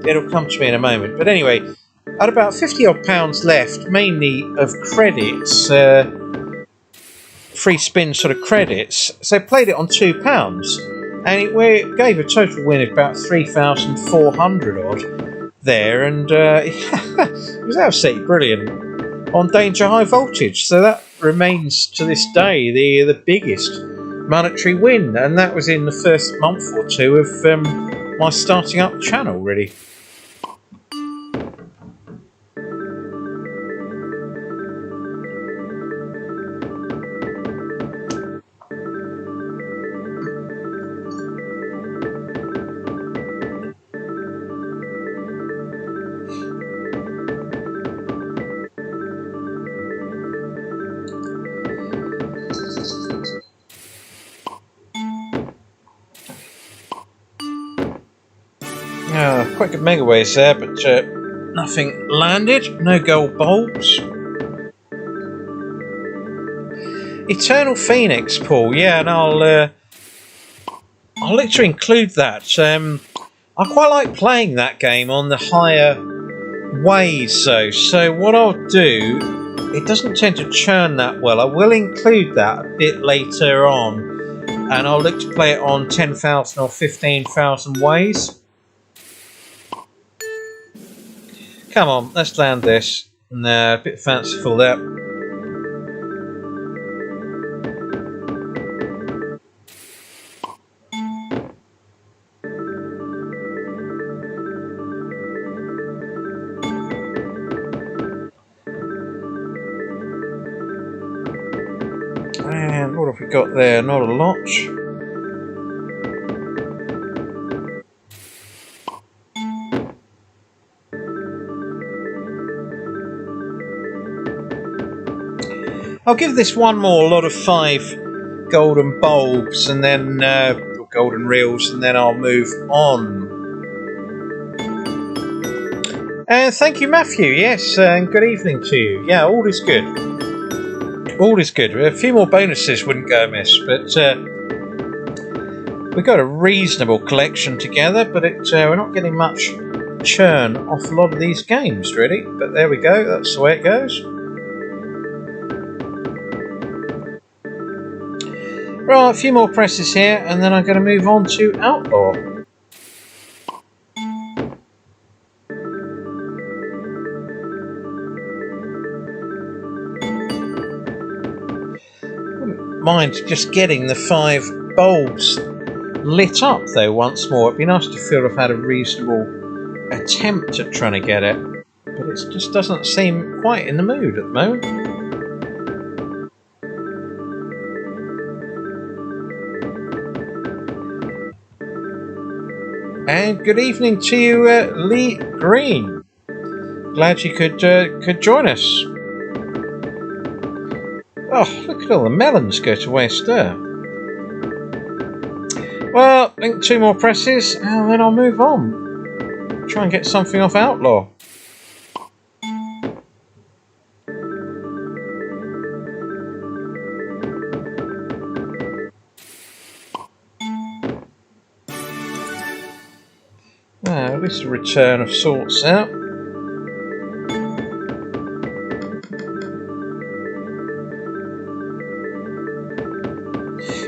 It'll come to me in a moment. But anyway, I had about £50 left, mainly of credits, free spin sort of credits. So I played it on £2, and it gave a total win of about 3,400 odd there, and it was absolutely brilliant on Danger High Voltage. So that remains to this day the biggest monetary win, and that was in the first month or two of my starting up channel, really. Quite good megaways there, but nothing landed. No gold bulbs. Eternal Phoenix, Paul. Yeah, and I'll literally include that. I quite like playing that game on the higher ways, though. So what I'll do, it doesn't tend to churn that well. I will include that a bit later on, and I'll look to play it on 10,000 or 15,000 ways. Come on, let's land this. No, a bit fanciful there. And what have we got there? Not a lot. I'll give this one more lot of 5 golden bulbs, and then golden reels, and then I'll move on. Thank you, Matthew. Yes, and good evening to you. Yeah, all is good. All is good. A few more bonuses wouldn't go amiss, but we've got a reasonable collection together, but we're not getting much churn off a lot of these games, really. But there we go, that's the way it goes. Right, a few more presses here, and then I'm going to move on to Outlaw. Wouldn't mind just getting the 5 bulbs lit up, though, once more. It'd be nice to feel I've had a reasonable attempt at trying to get it, but it just doesn't seem quite in the mood at the moment. And good evening to you, Lee Green. Glad you could join us. Oh, look at all the melons go to waste there. Well, I think 2 more presses, and then I'll move on. Try and get something off Outlaw. Now, this is a return of sorts out.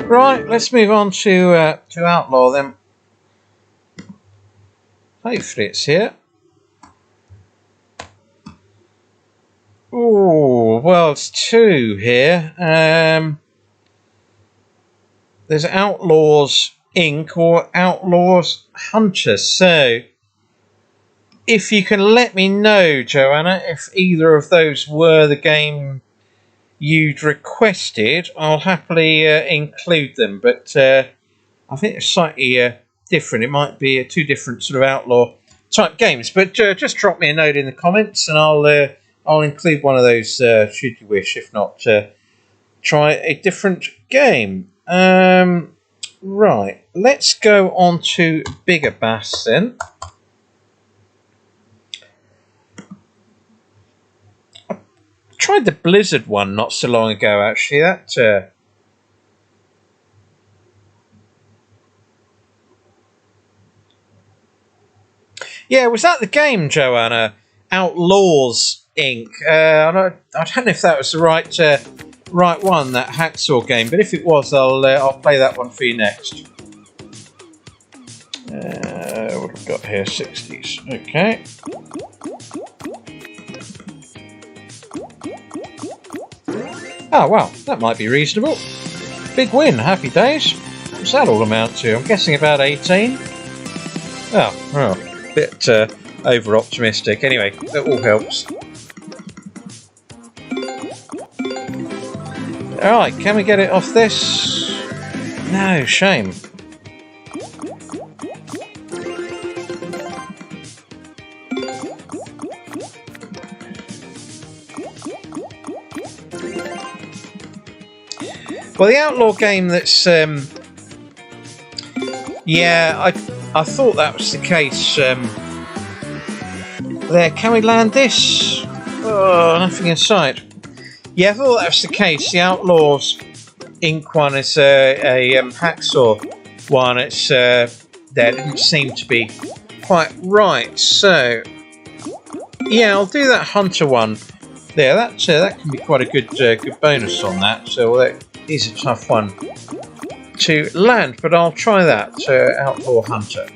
Right, let's move on to Outlaw then. Hopefully it's here. Oh, well, it's 2 here. There's Outlaws Inc. or Outlaws Hunter. So, if you can let me know, Joanna, if either of those were the game you'd requested, I'll happily include them. But I think it's slightly different. It might be 2 different sort of Outlaw type games. But just drop me a note in the comments, and I'll include one of those should you wish. If not, try a different game. Right, let's go on to Bigger Bass then. I tried the Blizzard one not so long ago, actually. That yeah, was that the game, Joanna? Outlaws Inc. I don't know if that was the right one, that Hacksaw game, but if it was, I'll play that one for you next. What have we got here? 60s. Okay. Oh, well, that might be reasonable. Big win, happy days. What's that all amount to? I'm guessing about 18. Oh, well, a bit over optimistic. Anyway, that all helps. Alright, can we get it off this? No, shame. Well, the Outlaw game that's... yeah, I thought that was the case. There, can we land this? Oh, nothing in sight. Yeah, I thought that was the case. The Outlaws Inc. one is a Hacksaw one. It's there didn't seem to be quite right. So yeah, I'll do that Hunter one. There, that can be quite a good bonus on that. So that is a tough one to land, but I'll try that Outlaw Hunter.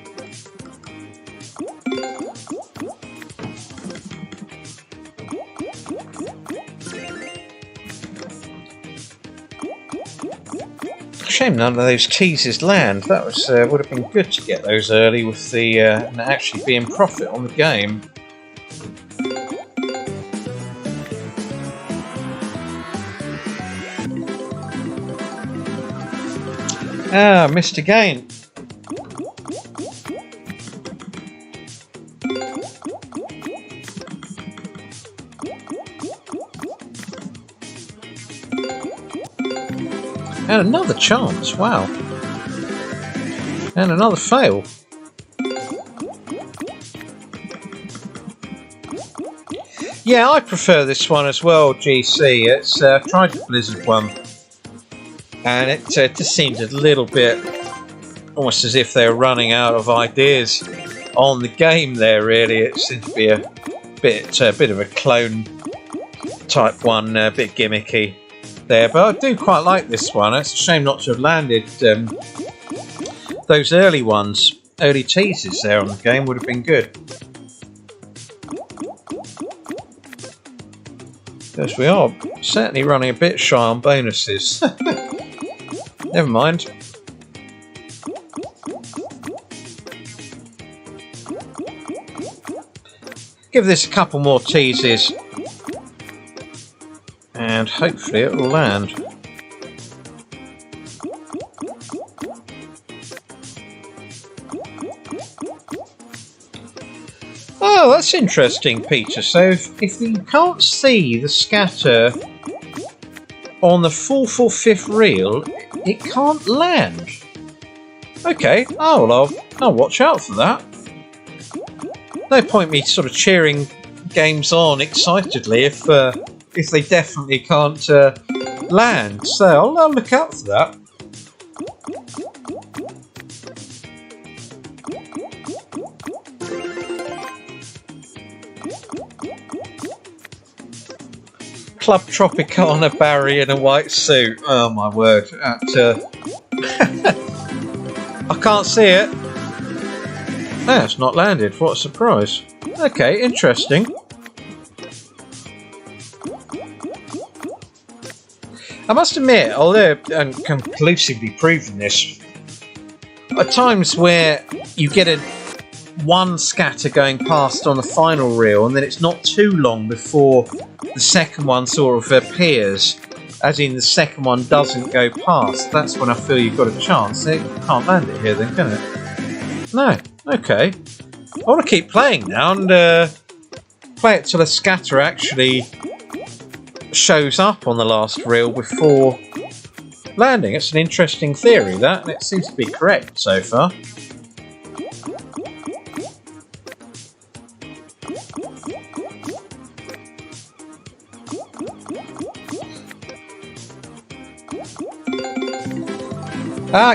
Shame none of those teasers land. That was would have been good to get those early with the and actually be in profit on the game. Ah, missed again. And another chance, wow. And another fail. Yeah, I prefer this one as well, GC. It's tried the Blizzard one, and it just seemed a little bit almost as if they were running out of ideas on the game there. Really, it seems to be a bit of a clone type one, a bit gimmicky there. But I do quite like this one. It's a shame not to have landed those early ones, early teasers there on the game would have been good. Yes, we are certainly running a bit shy on bonuses. Never mind. Give this a couple more teases and hopefully it will land. Oh, that's interesting, Peter. So if you can't see the scatter on the 4th or 5th reel, it can't land. Okay, oh well, I'll watch out for that. No point me sort of cheering games on excitedly if they definitely can't land. So I'll look out for that. Club Tropicana Barry in a white suit. Oh my word! I can't see it. Oh, it's not landed. What a surprise. Okay, interesting. I must admit, although I'm conclusively proving this, at times where you get one scatter going past on the final reel and then it's not too long before the second one sort of appears, as in the second one doesn't go past, that's when I feel you've got a chance. It can't land it here then, can it? No. Okay. I want to keep playing now and play it till a scatter actually shows up on the last reel before landing. It's an interesting theory, that, and it seems to be correct so far.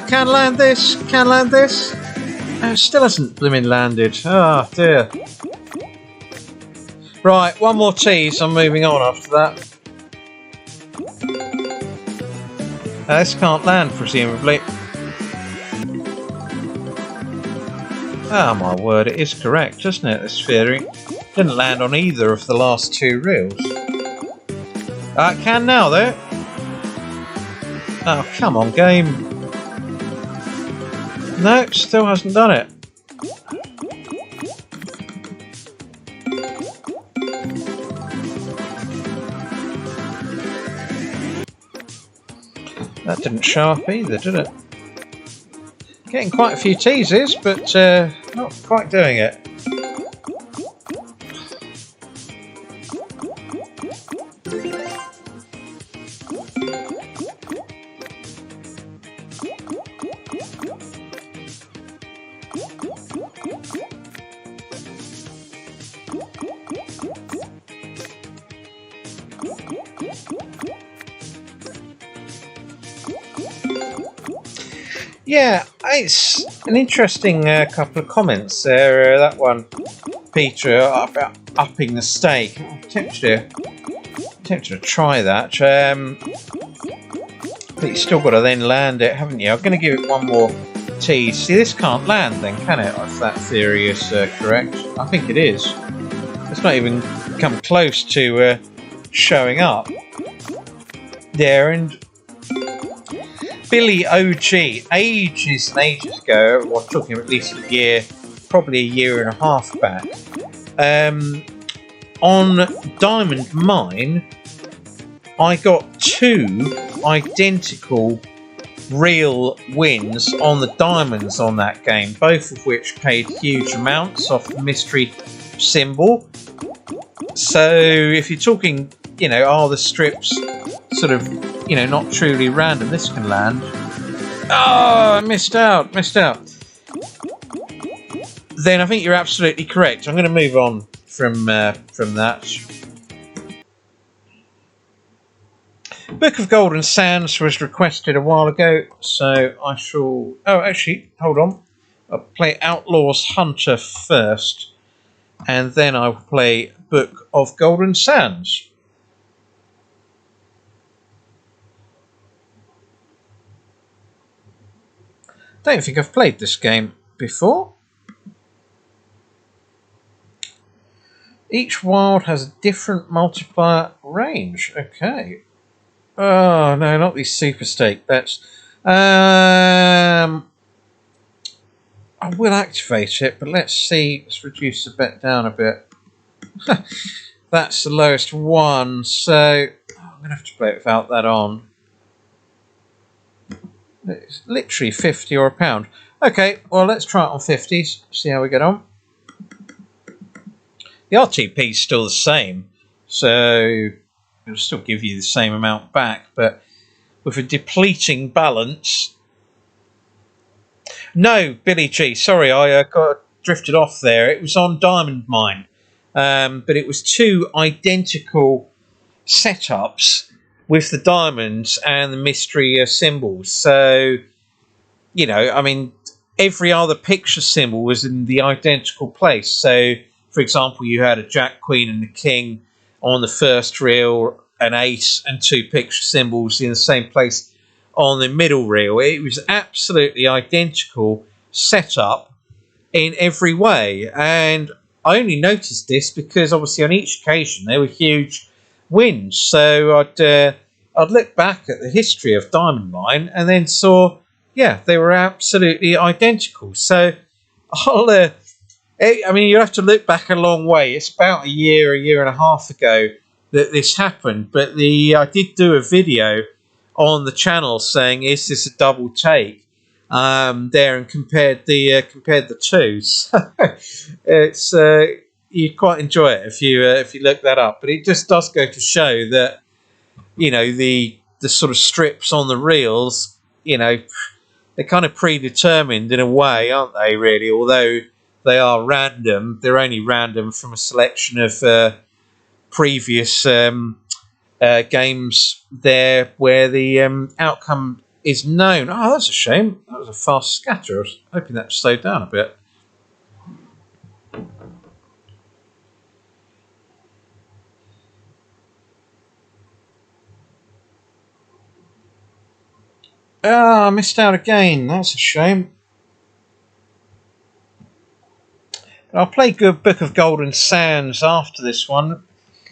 Can land this, can land this. It still hasn't blooming landed. Oh dear. Right, one more tease, I'm moving on after that. This can't land, presumably. Oh my word, it is correct, isn't it, this theory? Didn't land on either of the last two reels. It can now, though. Oh, come on, game. No, still hasn't done it. That didn't show up either, did it? Getting quite a few teases, but not quite doing it. Yeah, it's an interesting couple of comments there. That one, Peter, about upping the stake. I'm tempted to try that. But you've still got to then land it, haven't you? I'm going to give it one more tease. See, this can't land then, can it? If that theory is correct. I think it is. It's not even come close to showing up there. And Billy OG, ages and ages ago, well, talking at least a year, probably a year and a half back, on Diamond Mine, I got two identical real wins on the diamonds on that game, both of which paid huge amounts off the mystery symbol. So if you're talking, you know, are the strips sort of, you know, not truly random, this can land. Oh, I missed out. Then I think you're absolutely correct. I'm going to move on from that. Book of Golden Sands was requested a while ago, so I shall... Oh, actually, hold on. I'll play Outlaws Hunter first, and then I'll play Book of Golden Sands. Don't think I've played this game before. Each wild has a different multiplier range. Okay. Oh no, not these super stake bets. I will activate it, but let's see. Let's reduce the bet down a bit. That's the lowest one, so I'm going to have to play it without that on. It's literally 50 or a pound. Okay, well, let's try it on 50s, see how we get on. The RTP is still the same, so it'll still give you the same amount back, but with a depleting balance. No, Billy G, sorry, I got drifted off there. It was on Diamond Mine, but it was two identical setups with the diamonds and the mystery symbols. So, you know, I mean, every other picture symbol was in the identical place. So, for example, you had a Jack, Queen and the King on the first reel, an ace and two picture symbols in the same place on the middle reel. It was absolutely identical setup in every way. And I only noticed this because obviously on each occasion there were huge wins. So I'd look back at the history of Diamond Mine and then saw, yeah, they were absolutely identical. So I mean, you have to look back a long way. It's about a year and a half ago that this happened. But I did do a video on the channel saying, "Is this a double take?" There, and compared the two. So it's you quite enjoy it if you look that up. But it just does go to show that, you know, the sort of strips on the reels, you know, they're kind of predetermined in a way, aren't they? Really, although they are random, they're only random from a selection of previous games there where the outcome is known. Oh, that's a shame. That was a fast scatter. I was hoping that would slow down a bit. Ah, I missed out again. That's a shame. I'll play Good Book of Golden Sands after this one.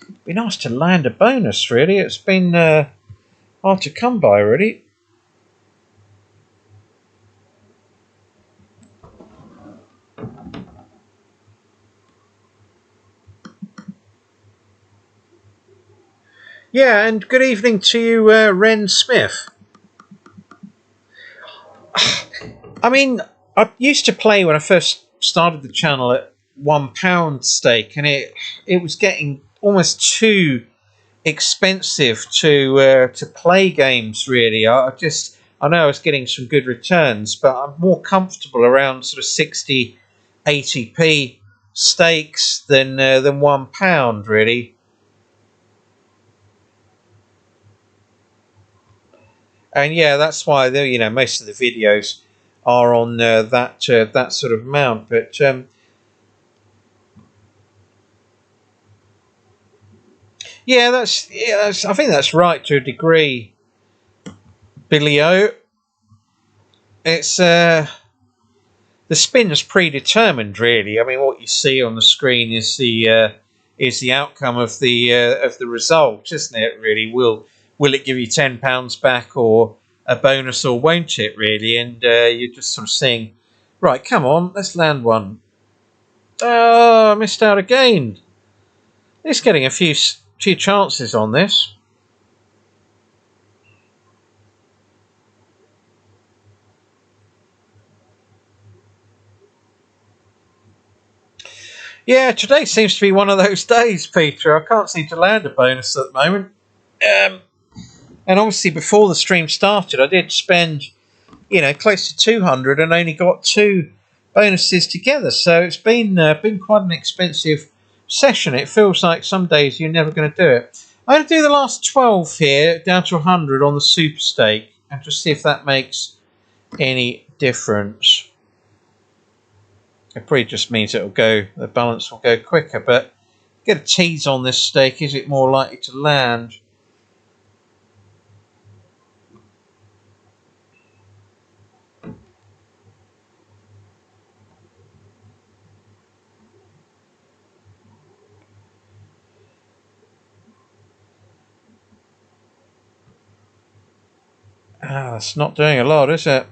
It'd be nice to land a bonus, really. It's been hard to come by, really. Yeah, and good evening to you, Ren Smith. I mean, I used to play when I first started the channel at £1 stake, and it was getting almost too expensive to play games. Really, I know I was getting some good returns, but I'm more comfortable around sort of 60, 80p stakes than £1 really. And yeah, that's why most of the videos are on that sort of amount. But I think that's right to a degree, Billy O. It's the spin's predetermined, really. I mean, what you see on the screen is the outcome of the result, isn't it? Really, will it give you £10 back or a bonus, or won't it? Really, and you're just sort of seeing, right? Come on, let's land one. Oh, I missed out again. It's getting a few chances on this. Yeah, today seems to be one of those days, Peter. I can't seem to land a bonus at the moment. And obviously, before the stream started, I did spend, close to 200 and only got 2 bonuses together. So it's been quite an expensive session. It feels like some days you're never going to do it. I'm going to do the last 12 here, down to 100 on the super stake, and just see if that makes any difference. It probably just means the balance will go quicker, but get a tease on this stake. Is it more likely to land? It's not doing a lot, is it?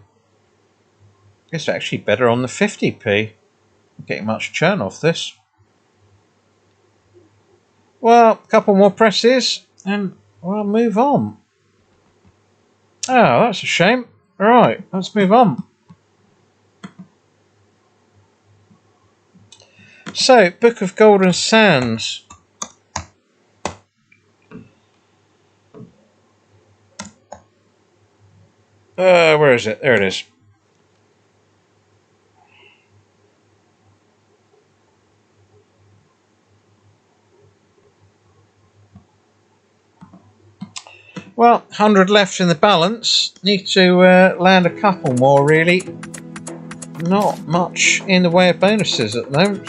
It's actually better on the 50p. I'm getting much churn off this. Well, a couple more presses and we'll move on. Oh, that's a shame. Right, let's move on. So, Book of Golden Sands. Where is it? There it is. Well, 100 left in the balance. Need to land a couple more, really. Not much in the way of bonuses at the moment.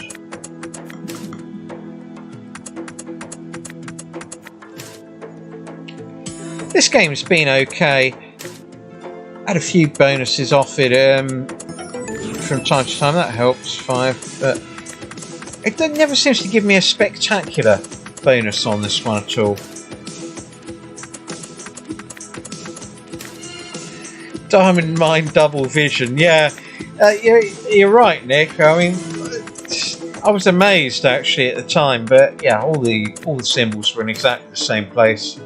This game's been okay. Had a few bonuses off it from time to time. That helps, 5. But it never seems to give me a spectacular bonus on this one at all. Diamond Mine Double Vision, yeah. You're right, Nick. I mean, I was amazed actually at the time, but yeah, all the symbols were in exactly the same place.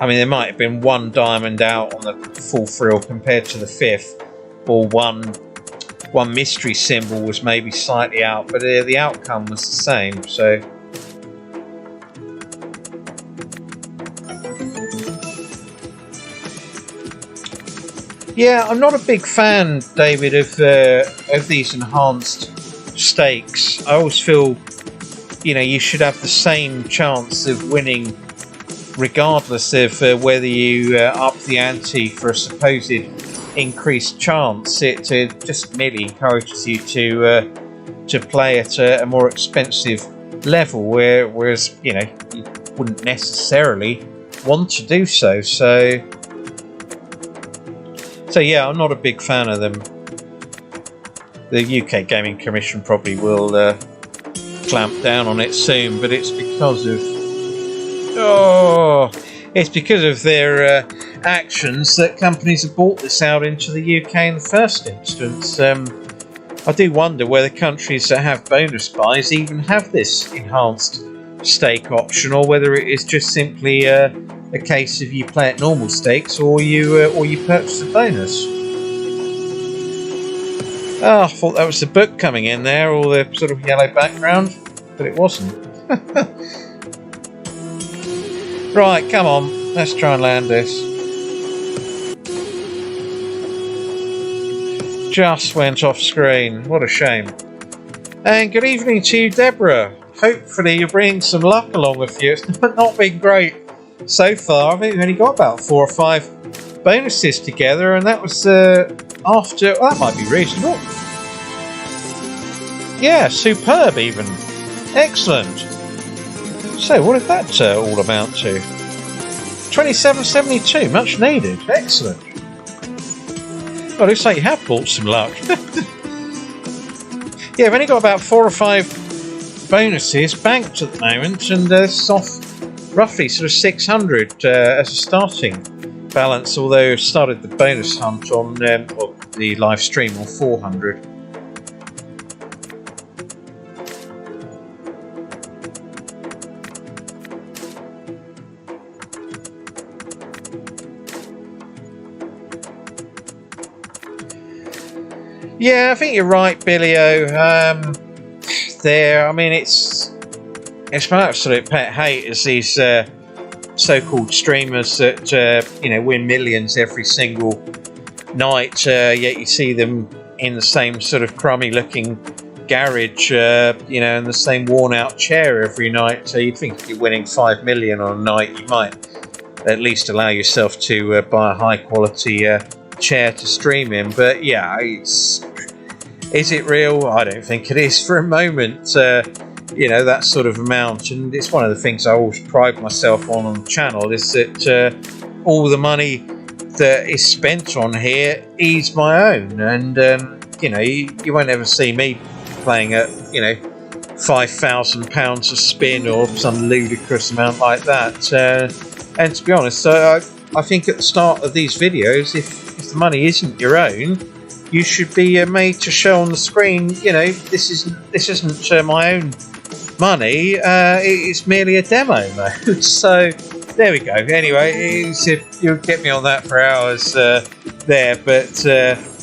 I mean, there might have been one diamond out on the full frill compared to the 5th, or one mystery symbol was maybe slightly out, but the outcome was the same. So. Yeah, I'm not a big fan, David, of these enhanced stakes. I always feel, you should have the same chance of winning, regardless of whether you up the ante for a supposed increased chance. It just merely encourages you to play at a more expensive level, whereas you wouldn't necessarily want to do so. So yeah, I'm not a big fan of them. The UK Gaming Commission probably will clamp down on it soon, but it's because of their actions that companies have brought this out into the UK in the first instance. I do wonder whether countries that have bonus buys even have this enhanced stake option, or whether it is just simply a case of you play at normal stakes or you purchase a bonus. Oh, I thought that was the book coming in there, or the sort of yellow background, but it wasn't. Right, come on, let's try and land this. Just went off screen, what a shame. And good evening to you, Deborah. Hopefully you're bringing some luck along with you. It's not been great so far. I think we've only got about 4 or 5 bonuses together, and that was after. Well, that might be reasonable. Yeah, superb even. Excellent. So, what did that all amount to? 27.72, much needed. Excellent. Well, looks like you have bought some luck. Yeah, I've only got about 4 or 5 bonuses banked at the moment, and it's off roughly sort of 600 as a starting balance, although I started the bonus hunt on the live stream on 400. Yeah, I think you're right, Billy-O. I mean, it's my absolute pet hate is these so-called streamers that win millions every single night, yet you see them in the same sort of crummy-looking garage, in the same worn-out chair every night. So you'd think if you're winning 5 million on a night, you might at least allow yourself to buy a high quality chair to stream in. But yeah, is it real? I don't think it is for a moment. That sort of amount, and it's one of the things I always pride myself on the channel, is that all the money that is spent on here is my own, and you won't ever see me playing at £5,000 a spin or some ludicrous amount like that. And to be honest, I think at the start of these videos, if the money isn't your own, you should be made to show on the screen. This isn't my own money. It's merely a demo mode. So there we go. Anyway, you'll get me on that for hours there, but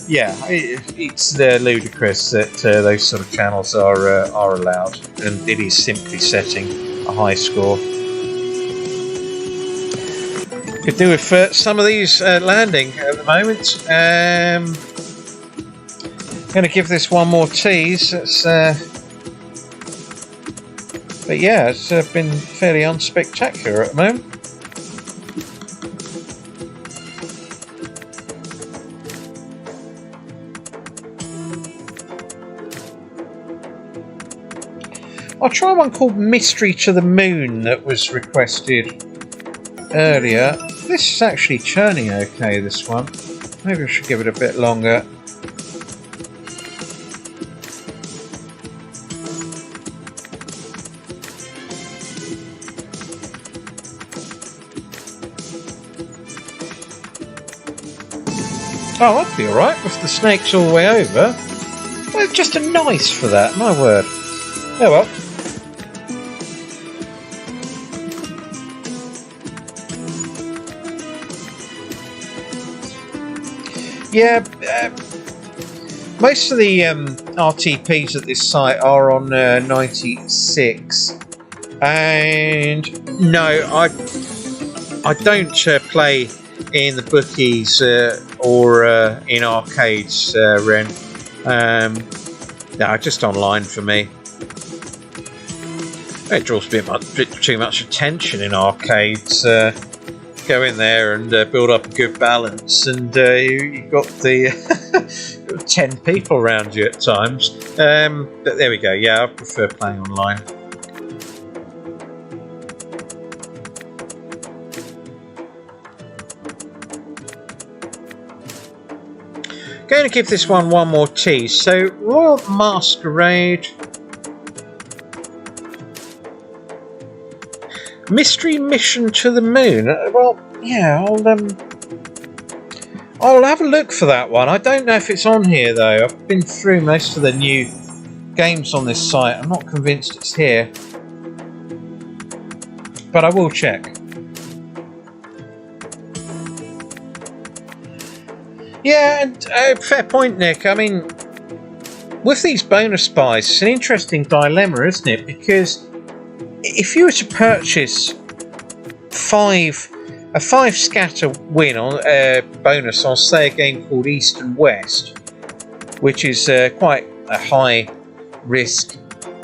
yeah, it's ludicrous that those sort of channels are allowed, and it is simply setting a high score. Could do with some of these landing at the moment. I'm going to give this one more tease. But yeah, it's been fairly unspectacular at the moment. I'll try one called Mystery to the Moon that was requested earlier. This is actually churning okay, this one. Maybe I should give it a bit longer. Oh, that'd be alright if the snake's all the way over. Well, just a nice for that, my word. Oh well. Yeah, most of the RTPs at this site are on 96, and no, I don't play in the bookies or in arcades, Ren. No, just online for me. It draws a bit too much attention in arcades. Go in there and build up a good balance, and you've got the 10 people around you at times. But there we go. Yeah, I prefer playing online. Going to give this one more tease. So, Royal Masquerade, Mystery Mission to the Moon. Well, yeah, I'll have a look for that one. I don't know if it's on here though. I've been through most of the new games on this site. I'm not convinced it's here, but I will check. Yeah, and fair point, Nick. I mean, with these bonus buys, it's an interesting dilemma, isn't it? Because if you were to purchase a 5 scatter win on bonus on, say, a game called East and West, which is quite a high risk,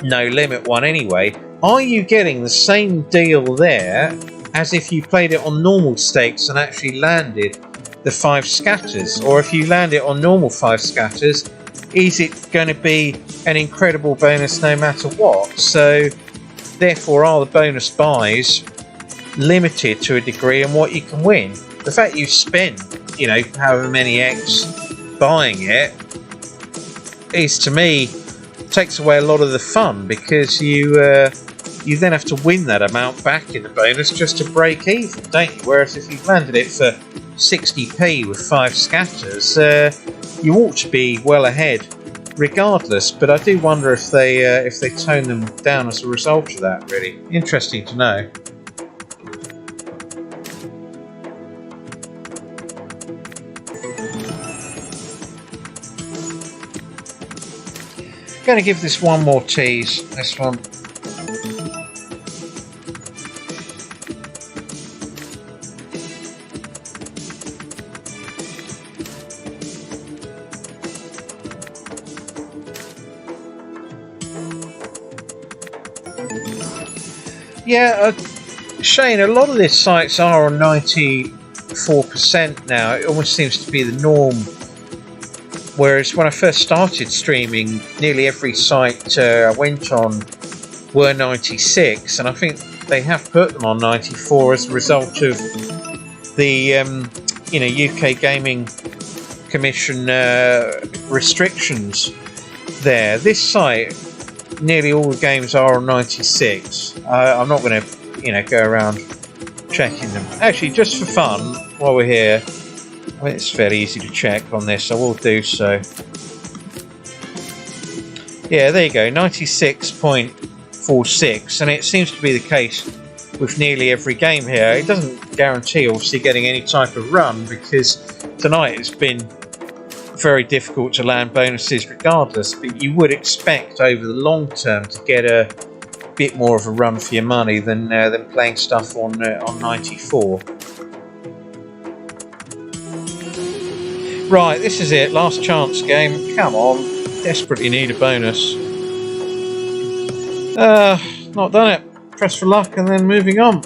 no limit one anyway, are you getting the same deal there as if you played it on normal stakes and actually landed the 5 scatters? Or if you land it on normal 5 scatters, is it going to be an incredible bonus no matter what? So therefore, are the bonus buys limited to a degree on what you can win? The fact you spend, however many X buying it is, to me, takes away a lot of the fun, because you then have to win that amount back in the bonus just to break even, don't you? Whereas if you've landed it for 60p with 5 scatters, you ought to be well ahead regardless. But I do wonder if they tone them down as a result of that. Really interesting to know. Going to give this one more tease. This one. Yeah, Shane, a lot of these sites are on 94% now. It almost seems to be the norm. Whereas when I first started streaming, nearly every site I went on were 96, and I think they have put them on 94 as a result of the UK Gaming Commission restrictions there. This site, nearly all the games are on 96. I'm not going to go around checking them. Actually, just for fun, while we're here, I think it's fairly easy to check on this. I will do so. Yeah, there you go, 96.46, and it seems to be the case with nearly every game here. It doesn't guarantee, obviously, getting any type of run, because tonight it's been very difficult to land bonuses regardless, but you would expect over the long term to get a bit more of a run for your money than playing stuff on 94. Right, this is it, last chance game. Come on, desperately need a bonus. Not done it. Press for luck and then moving on.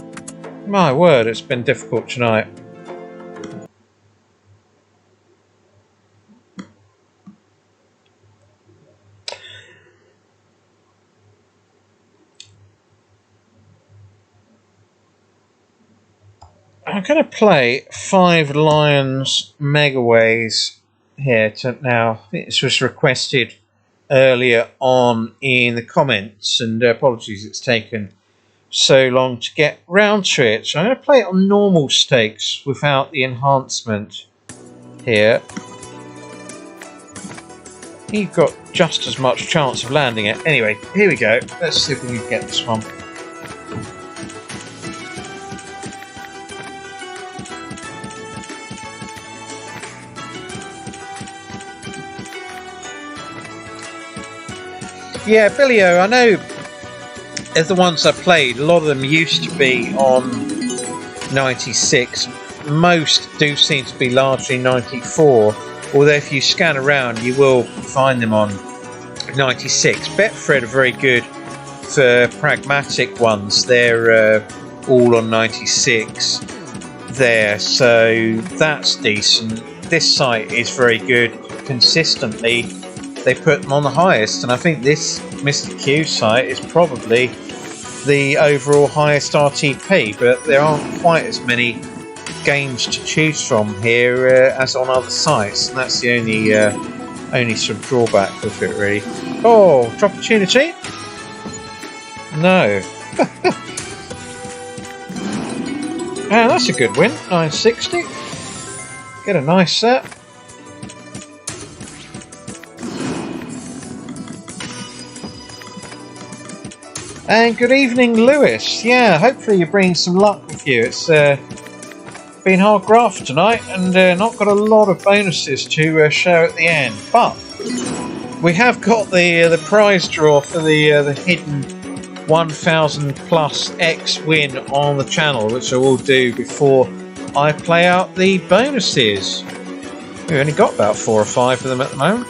My word, it's been difficult tonight. I'm going to play Five Lions Megaways here now. I think this was requested earlier on in the comments, and apologies it's taken so long to get round to it. So I'm going to play it on normal stakes without the enhancement here. You've got just as much chance of landing it. Anyway, here we go. Let's see if we can get this one. Yeah, Billio, I know as the ones I played, a lot of them used to be on 96. Most do seem to be largely 94, although if you scan around you will find them on 96. Betfred are very good for pragmatic ones. They're all on 96 there, so that's decent. This site is very good consistently. They put them on the highest, and I think this Mr. Q site is probably the overall highest RTP, but there aren't quite as many games to choose from here as on other sites, and that's the only sort of drawback with it, really. Oh, opportunity? No. That's a good win, 960. Get a nice set. And good evening, Lewis. Yeah, hopefully you're bringing some luck with you. It's been hard graft tonight, and not got a lot of bonuses to show at the end. But we have got the prize draw for the hidden 1,000 plus X win on the channel, which I will do before I play out the bonuses. We've only got about 4 or 5 of them at the moment.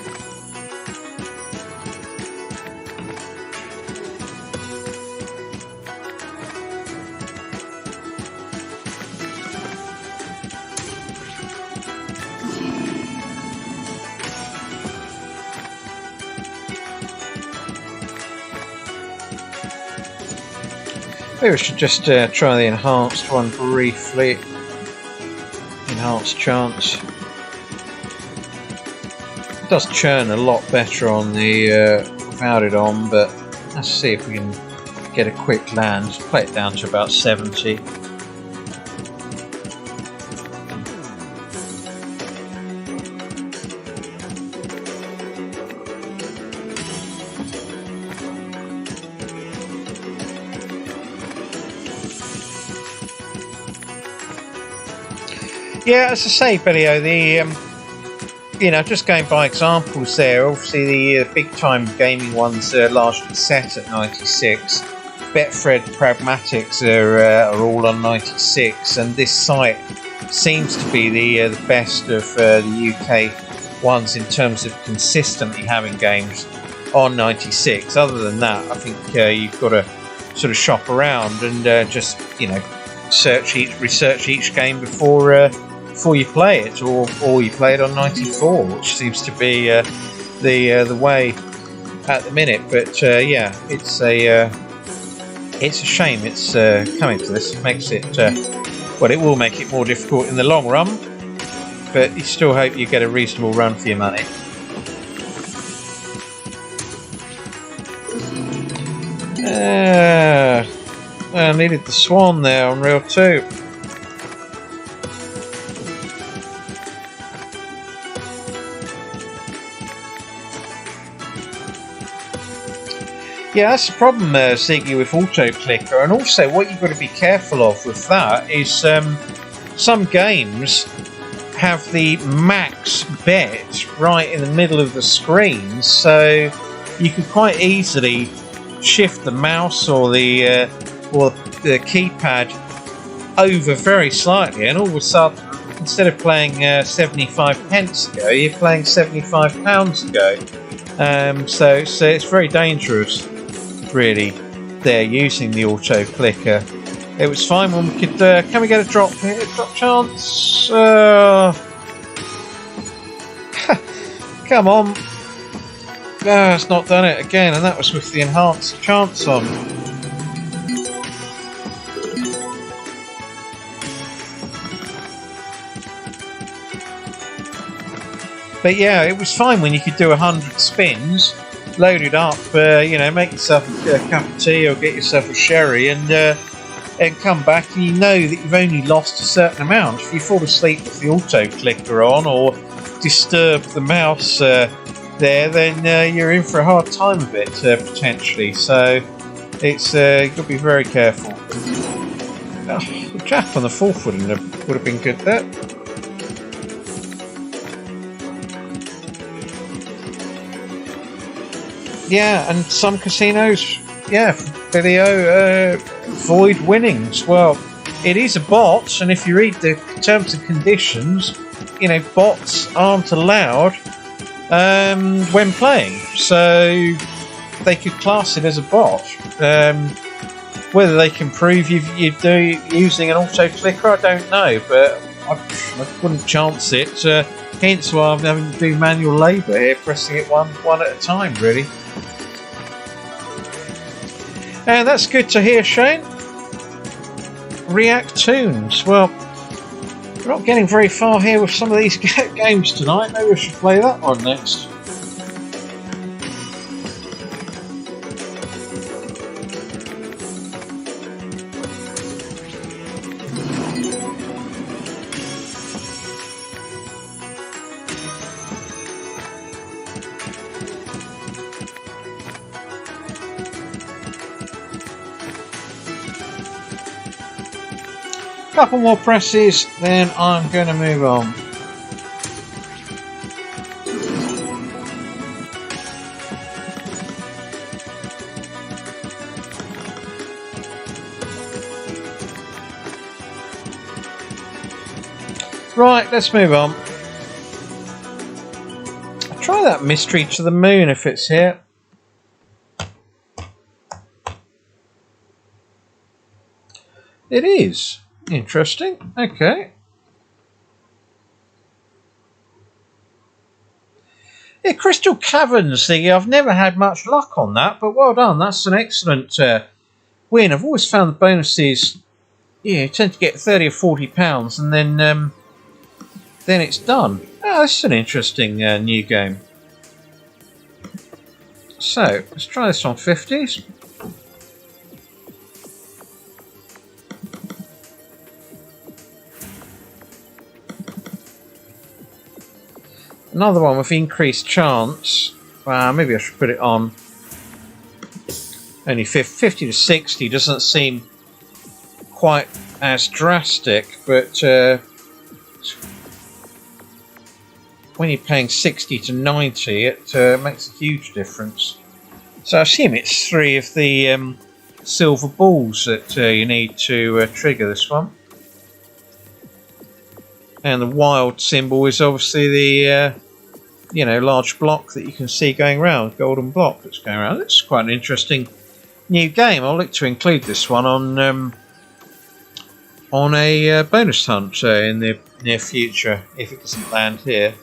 Maybe we should just try the enhanced one briefly. Enhanced chance. It does churn a lot better on the without it on, but let's see if we can get a quick land. Let's play it down to about 70. Yeah, as I say, Billio, just going by examples there, obviously the big-time gaming ones are largely set at 96. Betfred Pragmatics are all on 96, and this site seems to be the best of the UK ones in terms of consistently having games on 96. Other than that, I think you've got to sort of shop around and just, research each game before you play it, or you play it on 94, which seems to be the way at the minute. But yeah, it's a shame it's coming to this. It makes it well, it will make it more difficult in the long run, but you still hope you get a reasonable run for your money. I needed the swan there on reel 2. Yeah, that's the problem, Ziggy, with auto clicker, and also what you've got to be careful of with that is some games have the max bet right in the middle of the screen, so you can quite easily shift the mouse or the keypad over very slightly, and all of a sudden, instead of playing 75 pence ago, you're playing 75 pounds ago. So it's very dangerous, really, there using the auto clicker. It was fine when we could. Can we get a drop here? Drop chance? Come on. It's not done it again, and that was with the enhanced chance on. But yeah, it was fine when you could do 100 spins, load it up, make yourself a cup of tea or get yourself a sherry, and come back, and you know that you've only lost a certain amount. If you fall asleep with the auto clicker on or disturb the mouse there, then you're in for a hard time of it potentially. So it's you've got to be very careful. The gap on the fourth would have been good there. Yeah, and some casinos, video void winnings. Well, it is a bot, and if you read the terms and conditions, bots aren't allowed when playing, so they could class it as a bot. Whether they can prove you do using an auto clicker, I don't know, but I wouldn't chance it. Hence why I'm having to do manual labour here, pressing it one at a time, really. And that's good to hear, Shane. React Tunes. Well, we're not getting very far here with some of these games tonight. Maybe we should play that one next. Couple more presses, then I'm going to move on. Right, let's move on. I'll try that Mystery to the Moon if it's here. It is. Interesting. Okay. Yeah, Crystal Caverns. I've never had much luck on that, but well done. That's an excellent win. I've always found the bonuses. Yeah, you tend to get £30 or £40, and then it's done. Oh, this is an interesting new game. So let's try this on 50s. Another one with increased chance. Maybe I should put it on. Only 50 to 60 doesn't seem quite as drastic, but when you're paying 60 to 90, it makes a huge difference. So I assume it's 3 of the silver balls that you need to trigger this one. And the wild symbol is obviously the large block that you can see going around, golden block that's going around. It's quite an interesting new game. I'll look to include this one on on a bonus hunt in the near future if it doesn't land here.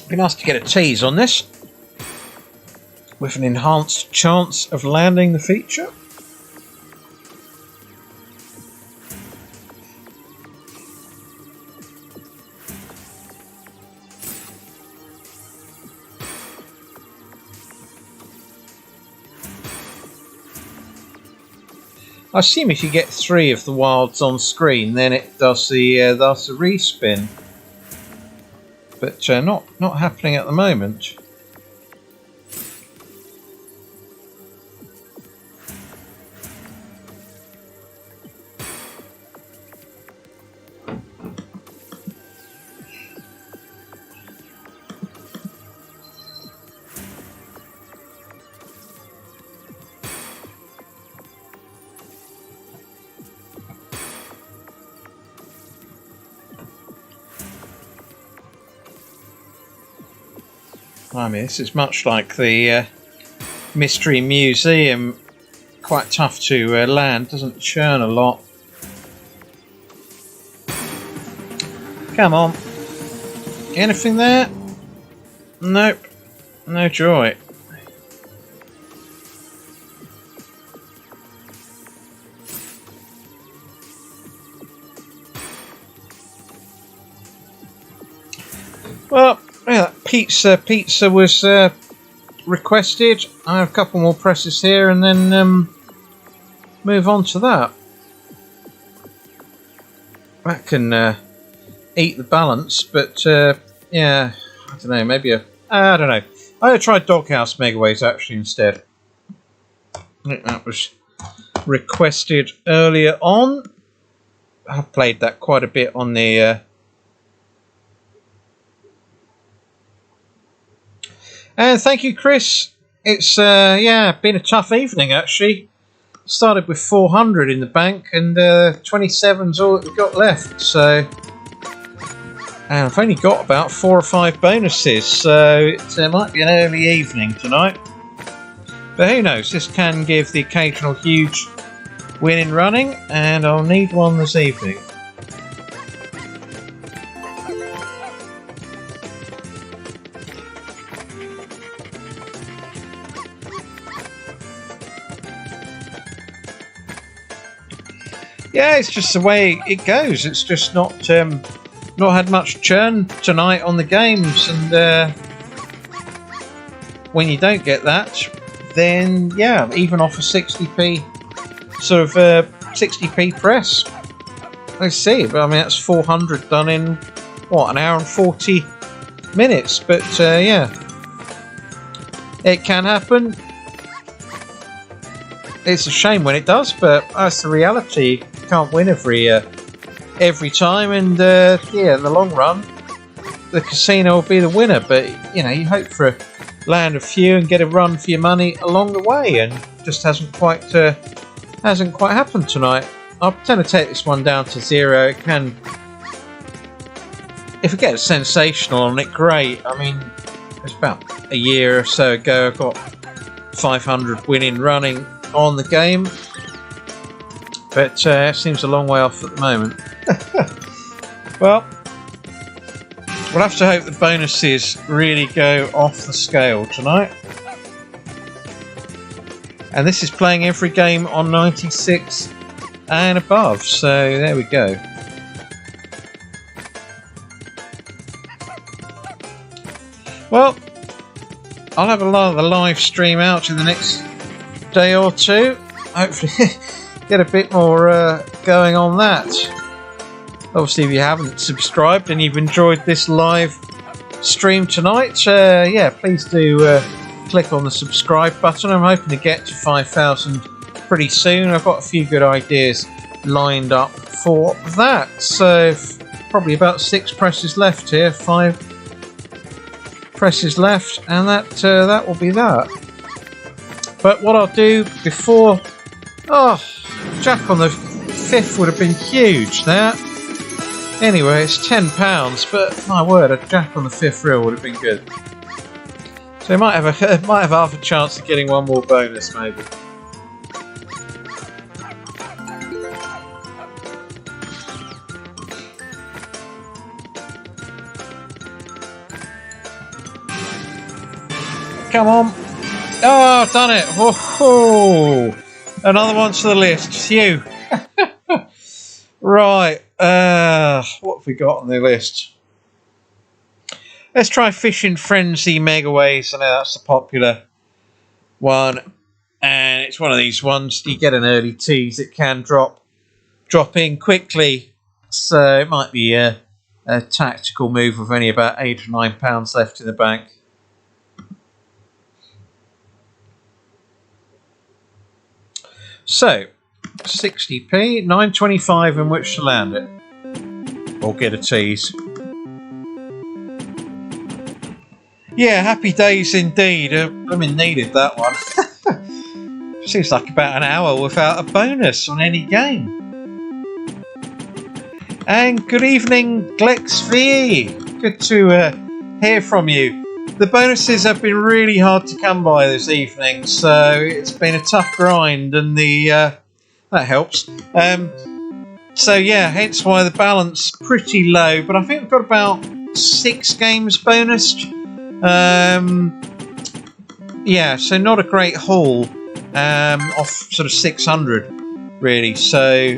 Be nice to get a tease on this with an enhanced chance of landing the feature. I assume if you get 3 of the wilds on screen, then it does the respin. But not happening at the moment. I mean, this is much like the Mystery Museum, quite tough to land, doesn't churn a lot. Come on. Anything there? Nope. No joy. Well, yeah, pizza was requested. I have a couple more presses here and then move on to that. That can eat the balance, but yeah, I don't know, maybe I don't know. I tried Doghouse Megaways actually instead. I think that was requested earlier on. I've played that quite a bit on the and thank you, Chris. It's yeah, been a tough evening actually. Started with 400 in the bank, and 27's all that we've got left. So, and I've only got about 4 or 5 bonuses, so it might be an early evening tonight. But who knows? This can give the occasional huge win in running, and I'll need one this evening. Yeah, it's just the way it goes. It's just not had much churn tonight on the games, and when you don't get that, then yeah, even off a 60p sort of 60p press. Let's see, but I mean that's 400 done in what, an hour and 40 minutes. But yeah, it can happen. It's a shame when it does, but that's the reality. You can't win every time, and yeah, in the long run, the casino will be the winner. But you know, you hope for a land a few and get a run for your money along the way, and just hasn't quite happened tonight. I'll tend to take this one down to 0. It can, if it gets sensational on it, great. I mean, it's about a year or so ago, I got 500 winning running on the game, but it seems a long way off at the moment. Well, we'll have to hope the bonuses really go off the scale tonight. And this is playing every game on 96 and above, so there we go. Well, I'll have a lot of the live stream out in the next day or two. Hopefully get a bit more going on that. Obviously, if you haven't subscribed and you've enjoyed this live stream tonight, yeah, please do click on the subscribe button. I'm hoping to get to 5,000 pretty soon. I've got a few good ideas lined up for that. So probably about 6 presses left here. 5. presses left, and that will be that. But what I'll do before... Oh, Jack on the 5th would have been huge now. Anyway, it's £10, but my word, a Jack on the 5th reel would have been good. So I might have half a chance of getting one more bonus, maybe. Come on. Oh, I've done it. Whoa. Another one to the list. Phew. Right. What have we got on the list? Let's try Fishing Frenzy Megaways. I know that's a popular one. And it's one of these ones. You get an early tease. It can drop in quickly. So it might be a tactical move with only about £8 or £9 left in the bank. So, 60p, 9.25 in which to land it. Or get a tease. Yeah, happy days indeed. I mean, needed that one. Seems like about an hour without a bonus on any game. And good evening, Glex V. Good to hear from you. The bonuses have been really hard to come by this evening, so it's been a tough grind, and that helps. So yeah, hence why the balance pretty low, but I think we've got about 6 games bonused. Yeah, so not a great haul off sort of 600 really. So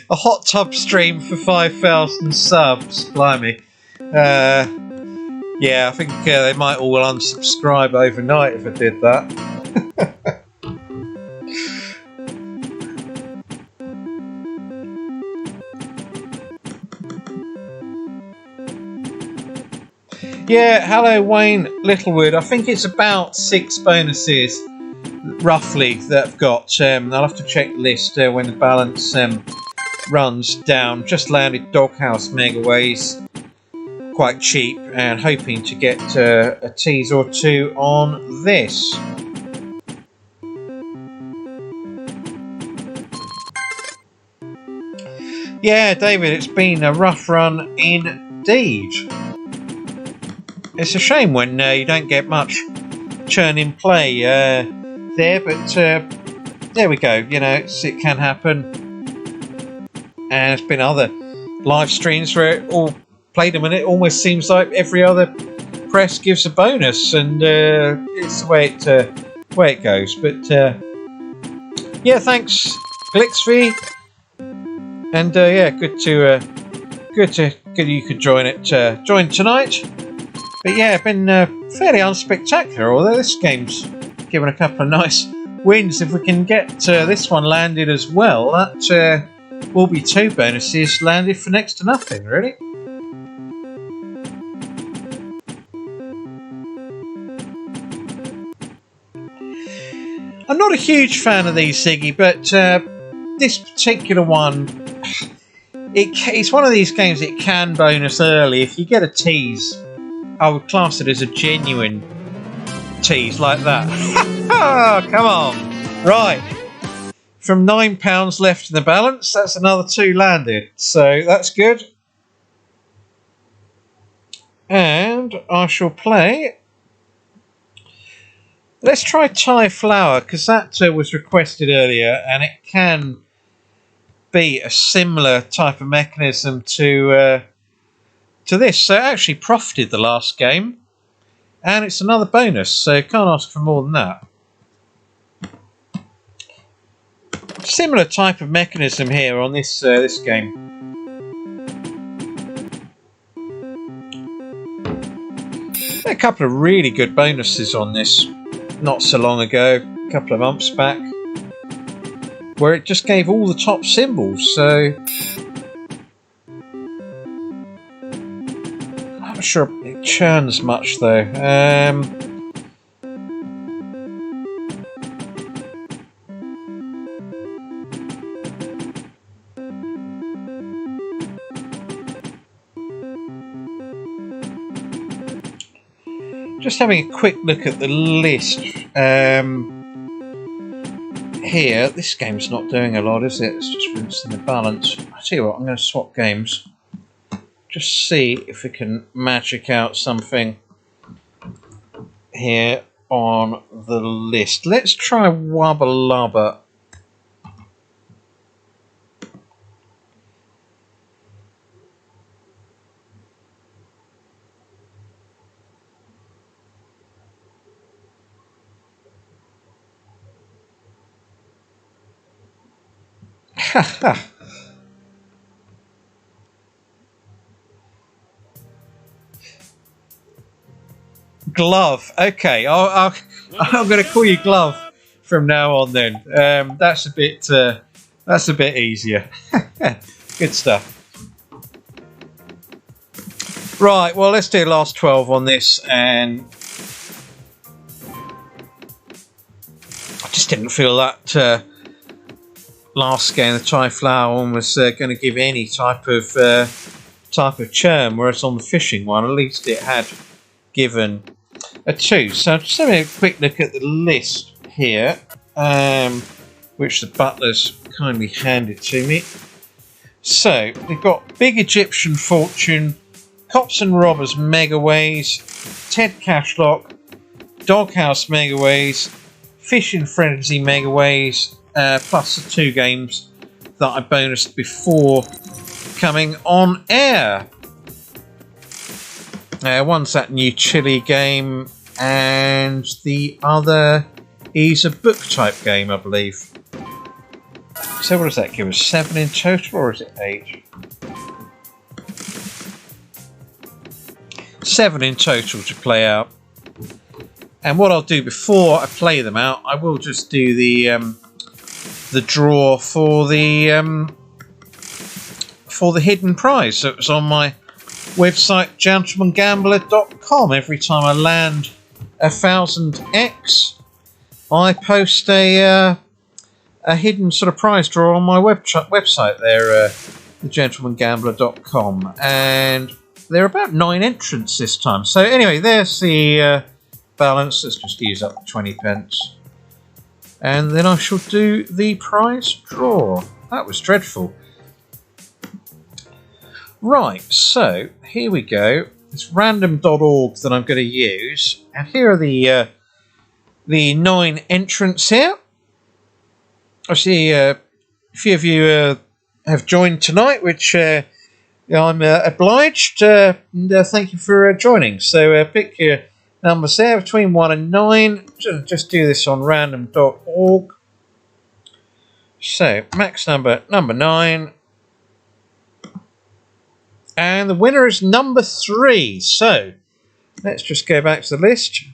a hot tub stream for 5,000 subs, blimey. Yeah, I think they might all unsubscribe overnight if I did that. Yeah, hello Wayne Littlewood. I think it's about 6 bonuses, roughly, that I've got. I'll have to check the list when the balance runs down. Just landed Doghouse Megaways, quite cheap, and hoping to get a tease or two on this. Yeah, David, it's been a rough run indeed. It's a shame when you don't get much churn in play there, but there we go. You know, it can happen. And there's been other live streams where it all played them, and it almost seems like every other press gives a bonus, and it's the way it goes. But yeah, thanks, Glixby, and yeah, good you could join tonight. But yeah, been fairly unspectacular, although this game's given a couple of nice wins. If we can get this one landed as well, that will be 2 bonuses landed for next to nothing, really. I'm not a huge fan of these, Ziggy, but this particular one, it's one of these games that can bonus early. If you get a tease, I would class it as a genuine tease like that. Come on. Right. From £9 left in the balance, that's another 2 landed. So that's good. And I shall play. Let's try Thai Flower, because that was requested earlier, and it can be a similar type of mechanism to this. So it actually profited the last game, and it's another bonus, so can't ask for more than that. Similar type of mechanism here on this this game. A couple of really good bonuses on this not so long ago, a couple of months back, where it just gave all the top symbols. So I'm not sure it churns much though. Just having a quick look at the list here. This game's not doing a lot, is it? It's just rinsing the balance. I tell you what, I'm going to swap games. Just see if we can magic out something here on the list. Let's try Wubba Lubba. Glove. Okay, I'm going to call you Glove from now on. Then that's a bit easier. Good stuff. Right. Well, let's do the last 12 on this, and I just didn't feel that last game, the Tyflower one, was going to give any type of churn, whereas on the fishing one, at least it had given a 2. So I'm just having a quick look at the list here, which the butlers kindly handed to me. So we've got Big Egyptian Fortune, Cops and Robbers Megaways, Ted Cashlock, Doghouse Megaways, Fishing Frenzy Megaways, plus the 2 games that I bonused before coming on air. One's that new Chile game, and the other is a book type game, I believe. So what does that give us? 7 in total, or is it 8? 7 in total to play out. And what I'll do before I play them out, I will just do the draw for the hidden prize. So it was on my website, gentlemangambler.com. Every time I land 1000X, I post a hidden sort of prize draw on my website there, thegentlemangambler.com, and there are about 9 entrants this time. So anyway, there's the balance. Let's just use up 20 pence, and then I shall do the prize draw. That was dreadful. Right, so here we go. It's random.org that I'm going to use, and here are the 9 entrants here. I see a few of you have joined tonight, which I'm obliged, and thank you for joining. So pick your numbers there between 1 and 9. Just do this on random.org. So max number 9. And the winner is number 3. So let's just go back to the list.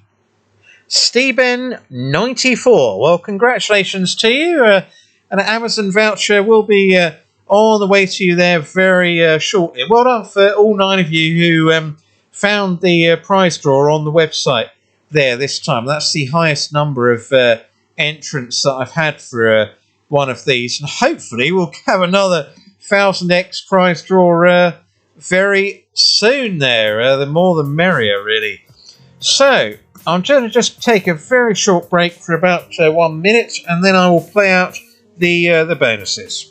Steben94. Well, congratulations to you. An Amazon voucher will be on the way to you there very shortly. Well done for all 9 of you who found the prize draw on the website there this time. That's the highest number of entrants that I've had for one of these. And hopefully we'll have another 1000X prize draw very soon there. The more the merrier, really. So I'm going to just take a very short break for about 1 minute, and then I will play out the bonuses.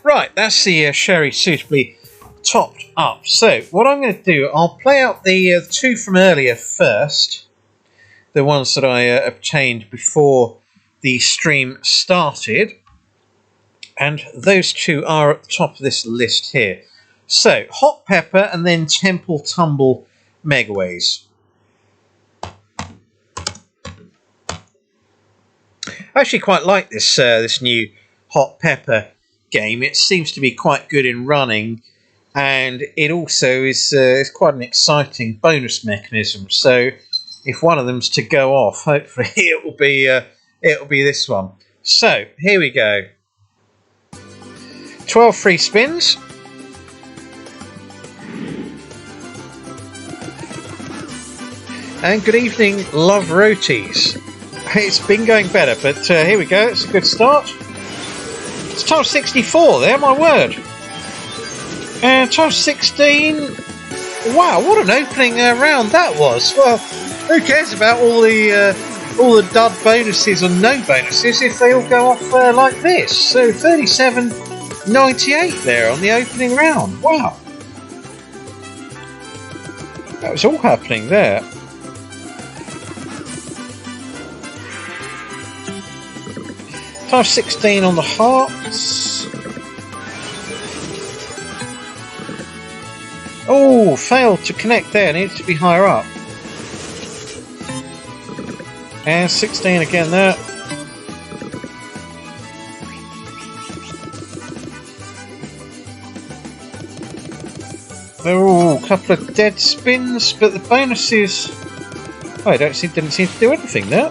Right, that's the sherry suitably topped up. So what I'm going to do, I'll play out the two from earlier first, the ones that I obtained before the stream started, and those two are at the top of this list here. So Hot Pepper and then Temple Tumble Megaways. I actually quite like this this new Hot Pepper game. It seems to be quite good in running, and it also is quite an exciting bonus mechanism. So if one of them's to go off, hopefully it will be this one. So here we go. 12 free spins. And good evening, Love Roties. It's been going better, but here we go. It's a good start. It's time 64 there, my word. And time 16. Wow, what an opening round that was. Well, who cares about all the dud bonuses or no bonuses if they all go off like this? So 37.98 there on the opening round. Wow. That was all happening there. Time 16 on the hearts. Oh, failed to connect there. Needs to be higher up. And 16 again there. Oh, a couple of dead spins, but the bonuses. Oh, didn't seem to do anything there.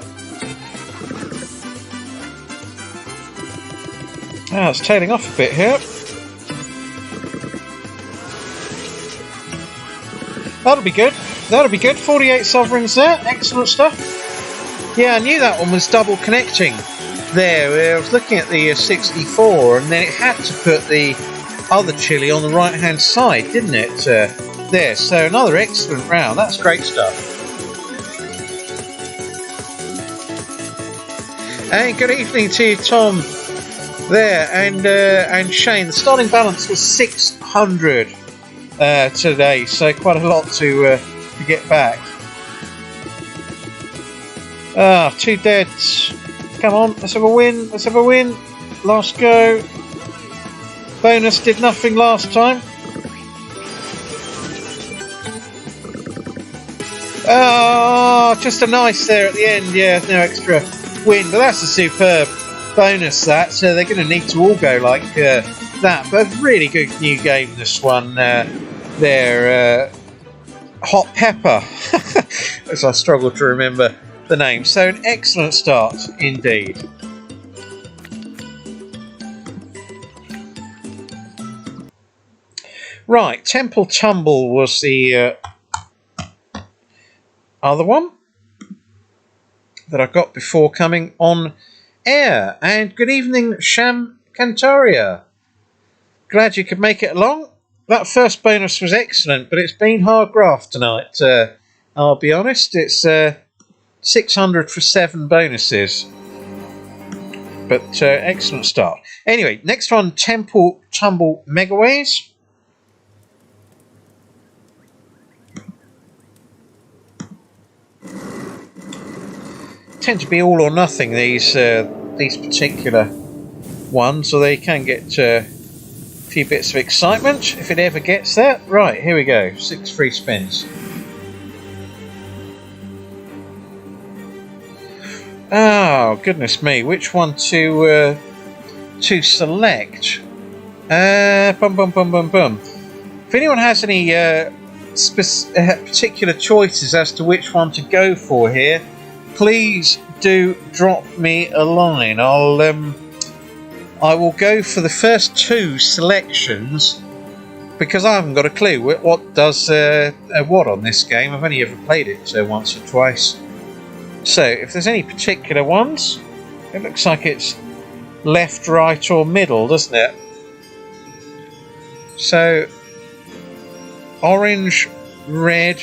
Ah, it's tailing off a bit here. That'll be good. That'll be good. 48 sovereigns there. Excellent stuff. Yeah, I knew that one was double connecting there. I was looking at the 64, and then it had to put the other chili on the right-hand side, didn't it? There. So another excellent round. That's great stuff. And good evening to you, Tom. There, and Shane. The starting balance was 600 today, so quite a lot to get back. Ah, two deads. Come on, let's have a win. Let's have a win. Last go. Bonus did nothing last time. Ah, just a nice there at the end. Yeah, no extra win, but that's a superb bonus that, so they're going to need to all go like that. But really good new game, this one there. Hot Pepper, as I struggle to remember the name. So an excellent start indeed. Right, Temple Tumble was the other one that I got before coming on air. And good evening, Sham Cantoria. Glad you could make it along. That first bonus was excellent, but it's been hard graft tonight. I'll be honest, it's 600 for 7 bonuses. But excellent start. Anyway, next one, Temple Tumble Megaways. Tend to be all or nothing, these particular ones, or they can get a few bits of excitement if it ever gets there. Right, here we go. 6 free spins. Oh, goodness me. Which one to select? Bum, bum, bum, bum, bum. If anyone has any particular choices as to which one to go for here, please do drop me a line. I will go for the first 2 selections because I haven't got a clue what does what on this game. I've only ever played it once or twice. So if there's any particular ones, it looks like it's left, right or middle, doesn't it? So orange, red,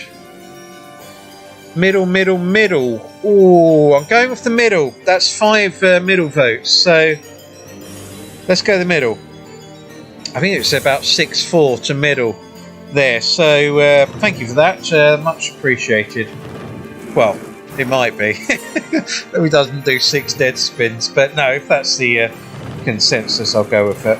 middle, middle, middle. Oh, I'm going with the middle. That's 5 middle votes. So let's go the middle. I think it's about 6-4 to middle there. So thank you for that. Much appreciated. Well, it might be. He doesn't do 6 dead spins, but no, if that's the consensus, I'll go with it.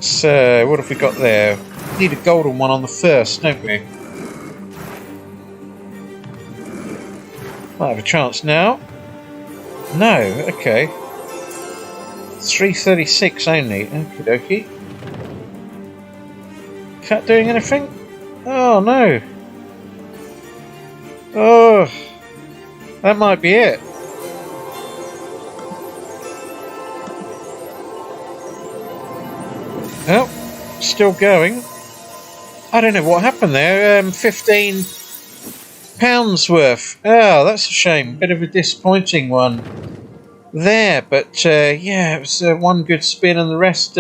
So, what have we got there? Need a golden one on the first, don't we? Might have a chance now. No, okay. 336 only. Okie dokie. Cat doing anything? Oh no. Oh, that might be it. Oh, still going. I don't know what happened there. £15 worth. Oh, that's a shame. Bit of a disappointing one there. But yeah, it was one good spin and the rest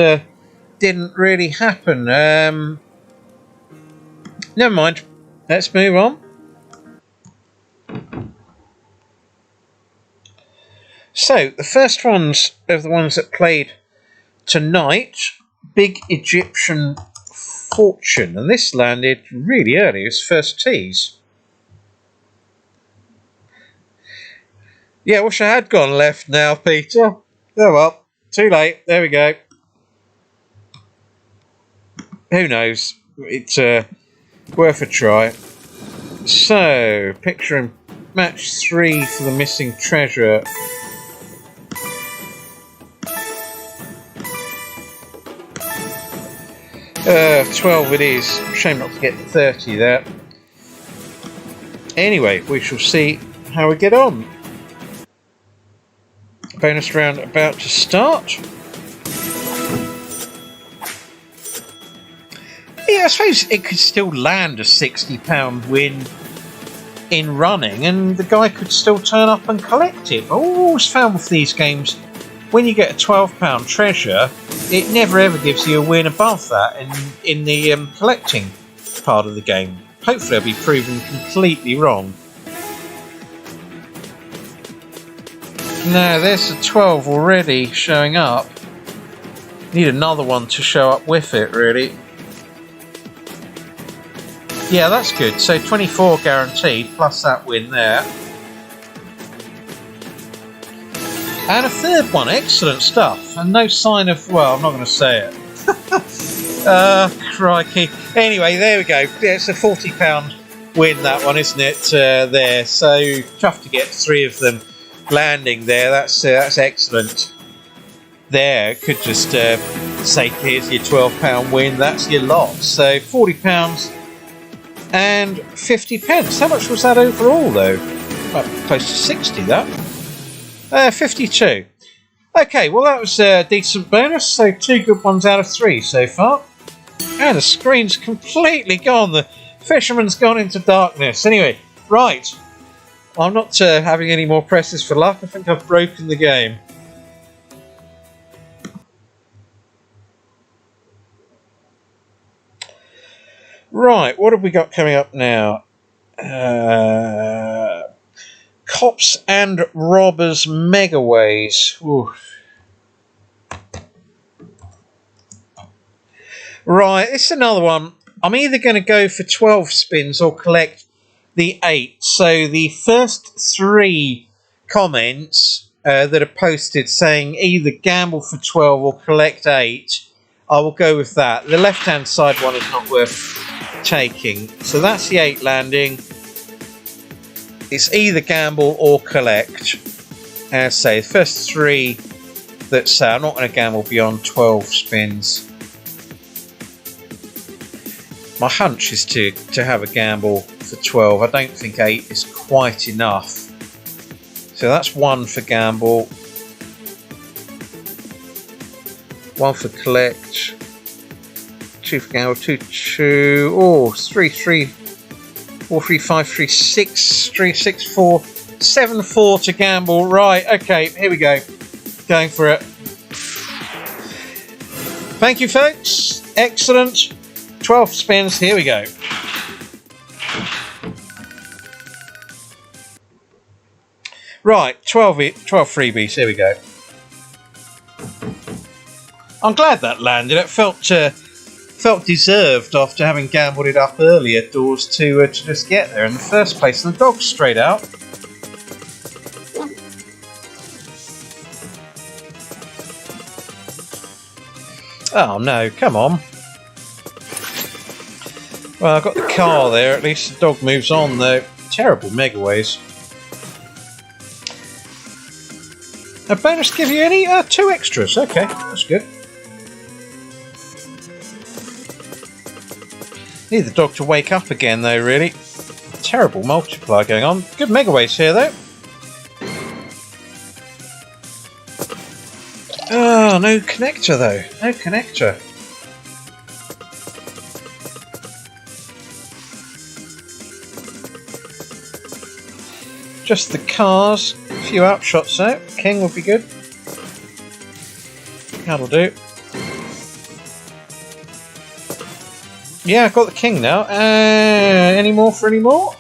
didn't really happen. Never mind. Let's move on. So, the first ones of the ones that played tonight, Big Egyptian Fortune, and this landed really early. It was first tees. Yeah, I wish I had gone left now, Peter. Oh well, too late. There we go. Who knows? It's worth a try. So, picture in match 3 for the missing treasure. Uh, 12 it is. Shame not to get 30 there. Anyway, we shall see how we get on. Bonus round about to start. Yeah, I suppose it could still land a £60 win in running and the guy could still turn up and collect it. But I've always found with these games, when you get a £12 treasure, it never ever gives you a win above that in the collecting part of the game. Hopefully I'll be proven completely wrong. Now there's a 12 already showing up. Need another one to show up with it, really. Yeah, that's good. So 24 guaranteed, plus that win there. And a third one, excellent stuff. And no sign of, well, I'm not going to say it. Crikey. Anyway, there we go. Yeah, it's a £40 win, that one, isn't it? There. So, tough to get 3 of them landing there. That's excellent. There, could just say, here's your £12 win. That's your lot. So, £40 and 50p. How much was that overall, though? Well, close to 60, that. 52. Okay, well that was a decent bonus, so 2 good ones out of 3 so far. And the screen's completely gone, the fisherman's gone into darkness. Anyway, right, I'm not having any more presses for luck, I think I've broken the game. Right, what have we got coming up now? Cops and Robbers Megaways. Ooh. Right, it's another one. I'm either going to go for 12 spins or collect the 8. So the first 3 comments that are posted saying either gamble for 12 or collect 8, I will go with that. The left-hand side one is not worth taking. So that's the 8 landing. It's either gamble or collect. As I say, the first 3 that say I'm not going to gamble beyond 12 spins. My hunch is to have a gamble for 12. I don't think 8 is quite enough. So that's 1 for gamble. 1 for collect. 2 for gamble. 2. Oh, 3, 3. 4, 3, 5, 3, 6, 3, 6, 4, 7, 4 to gamble. Right, okay, here we go. Going for it. Thank you, folks. Excellent. 12 spins, here we go. Right, 12 freebies. Here we go. I'm glad that landed. It felt deserved after having gambled it up earlier doors to just get there in the first place. And the dog's straight out. Oh no, come on. Well, I've got the car there. At least the dog moves on though. Terrible Megaways. A bonus give you any? 2 extras. Okay, that's good. Need the dog to wake up again though, really. Terrible multiplier going on. Good Megaways here though. Oh, no connector though. No connector. Just the cars. A few upshots though. King would be good. That'll do. Yeah, I've got the king now. Any more for any more?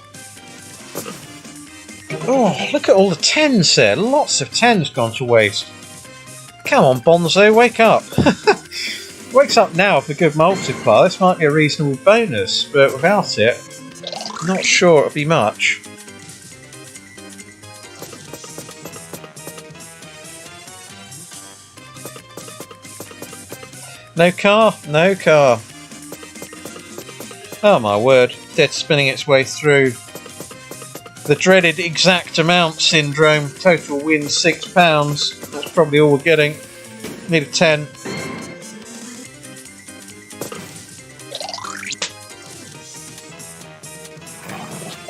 Oh, look at all the 10s there. Lots of 10s gone to waste. Come on, Bonzo, wake up. Wakes up now for good multiplier. This might be a reasonable bonus, but without it, I'm not sure it'll be much. No car? No car. Oh my word, dead spinning its way through. The dreaded exact amount syndrome. Total win £6. That's probably all we're getting. Need a 10.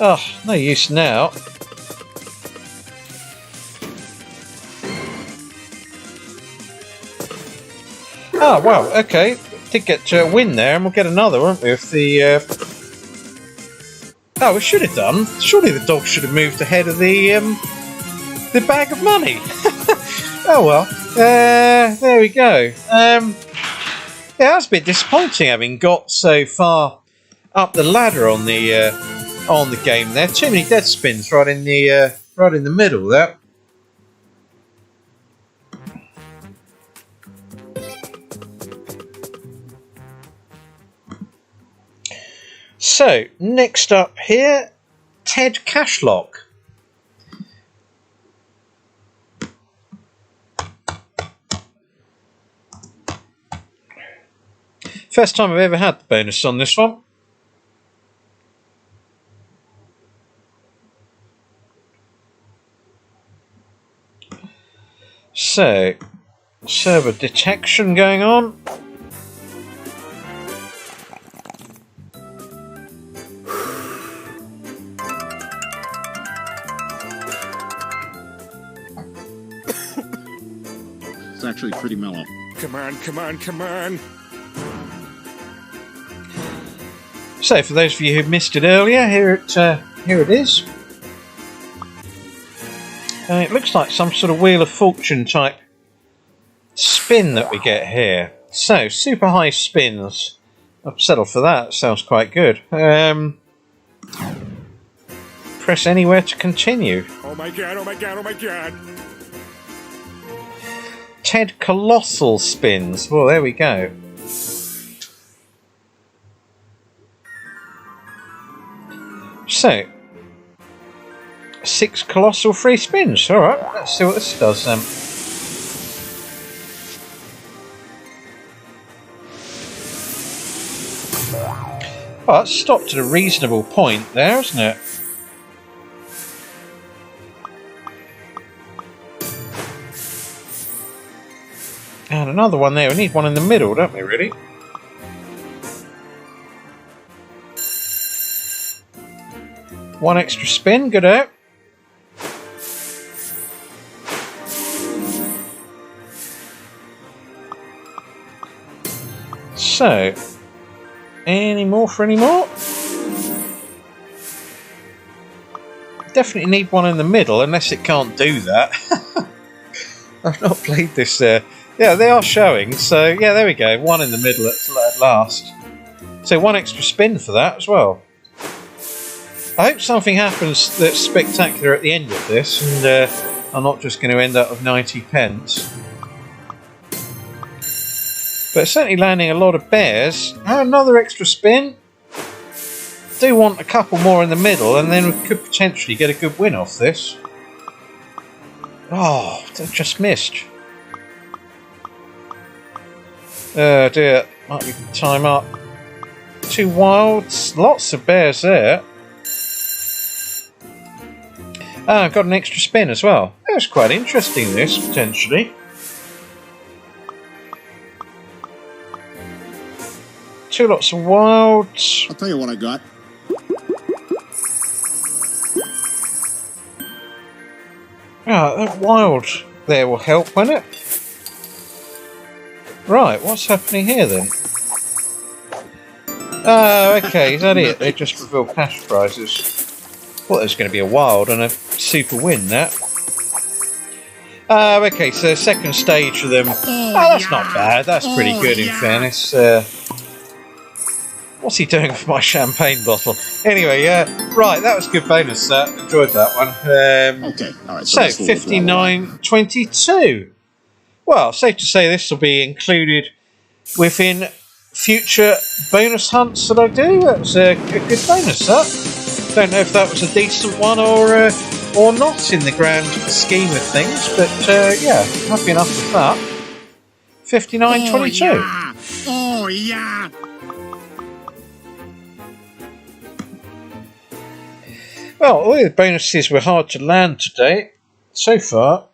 Oh, no use now. Oh, wow, okay. Did get to a win there, and we'll get another, won't we? If the oh, we should have done. Surely the dog should have moved ahead of the bag of money. Oh well. There we go. Yeah, that's a bit disappointing having got so far up the ladder on the game there. Too many dead spins right in the middle there. So, next up here, Ted Cashlock. First time I've ever had the bonus on this one. So, server detection going on. It's actually pretty mellow. Come on, come on, come on. So, for those of you who missed it earlier, here it is. It looks like some sort of Wheel of Fortune type spin that we get here. So, super high spins. I've settled for that. Sounds quite good. Press anywhere to continue. Oh my god, oh my god, oh my god. Ted Colossal spins. Well, there we go. So, 6 colossal free spins. Alright, let's see what this does then. Well, it's stopped at a reasonable point there, isn't it? And another one there. We need one in the middle, don't we, really? One extra spin, good out. So, any more for any more? Definitely need one in the middle, unless it can't do that. I've not played this there. Yeah, they are showing, so yeah, there we go. One in the middle at last. So one extra spin for that as well. I hope something happens that's spectacular at the end of this, and I'm not just going to end up with 90 pence. But certainly landing a lot of bears. Oh, another extra spin. Do want a couple more in the middle, and then we could potentially get a good win off this. Oh, I just missed. Oh dear, might be time up. Too wild, lots of bears there. Ah, I've got an extra spin as well. That's quite interesting, this, potentially. Two lots of wilds. I'll tell you what I got. Ah, that wild there will help, won't it? Right, what's happening here then? Oh, okay, is that it? They just reveal cash prizes. Thought there's going to be a wild and a super win, that. Oh, okay, so second stage for them. Oh, that's not bad. That's pretty good, in fairness. What's he doing with my champagne bottle? Anyway, right, that was a good bonus. Enjoyed that one. Okay, all right. So 59.22. Well, safe to say this will be included within future bonus hunts that I do. That was a good bonus, that. Don't know if that was a decent one or not in the grand scheme of things, but yeah, happy enough with that. 59.22. Oh yeah. Well, all the bonuses were hard to land today. So far,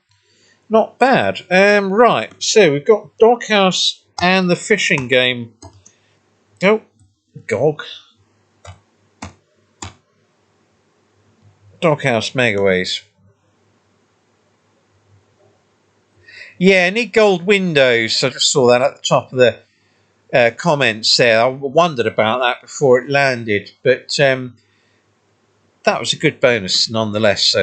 not bad. Right, so we've got Doghouse and the fishing game. Oh, GOG. Doghouse Megaways. Yeah, need gold windows. I just saw that at the top of the comments there. I wondered about that before it landed, but that was a good bonus nonetheless.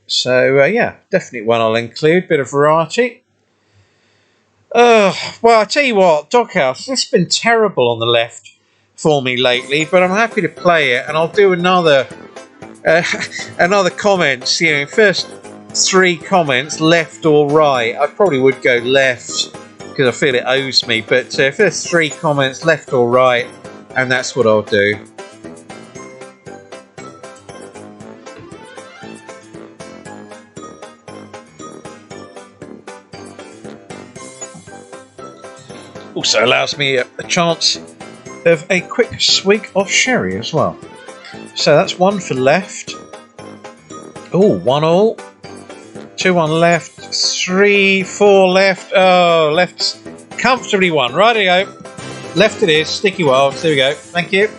So yeah, definitely one I'll include. Bit of variety. Well, I tell you what, Doghouse, this has been terrible on the left for me lately, but I'm happy to play it, and I'll do another comments. You know, first 3 comments, left or right. I probably would go left because I feel it owes me, but first 3 comments, left or right, and that's what I'll do. Also allows me a chance of a quick swig of sherry as well. So that's 1 for left. Oh, 1 all. 2 on left. 3, 4 left. Oh, left's comfortably won. Righty-o. Left it is. Sticky wilds. There we go. Thank you.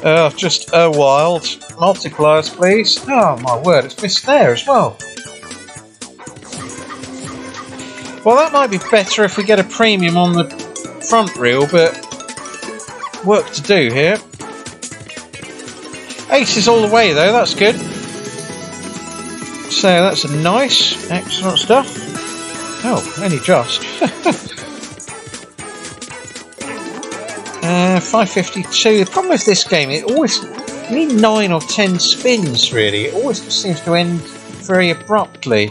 Oh, just a wild. Multipliers, please. Oh, my word. It's missed there as well. Well, that might be better if we get a premium on the front reel, but work to do here. Aces all the way, though. That's good. So that's a nice, excellent stuff. Oh, only just. 552. The problem with this game, you need 9 or 10 spins, really. It always seems to end very abruptly.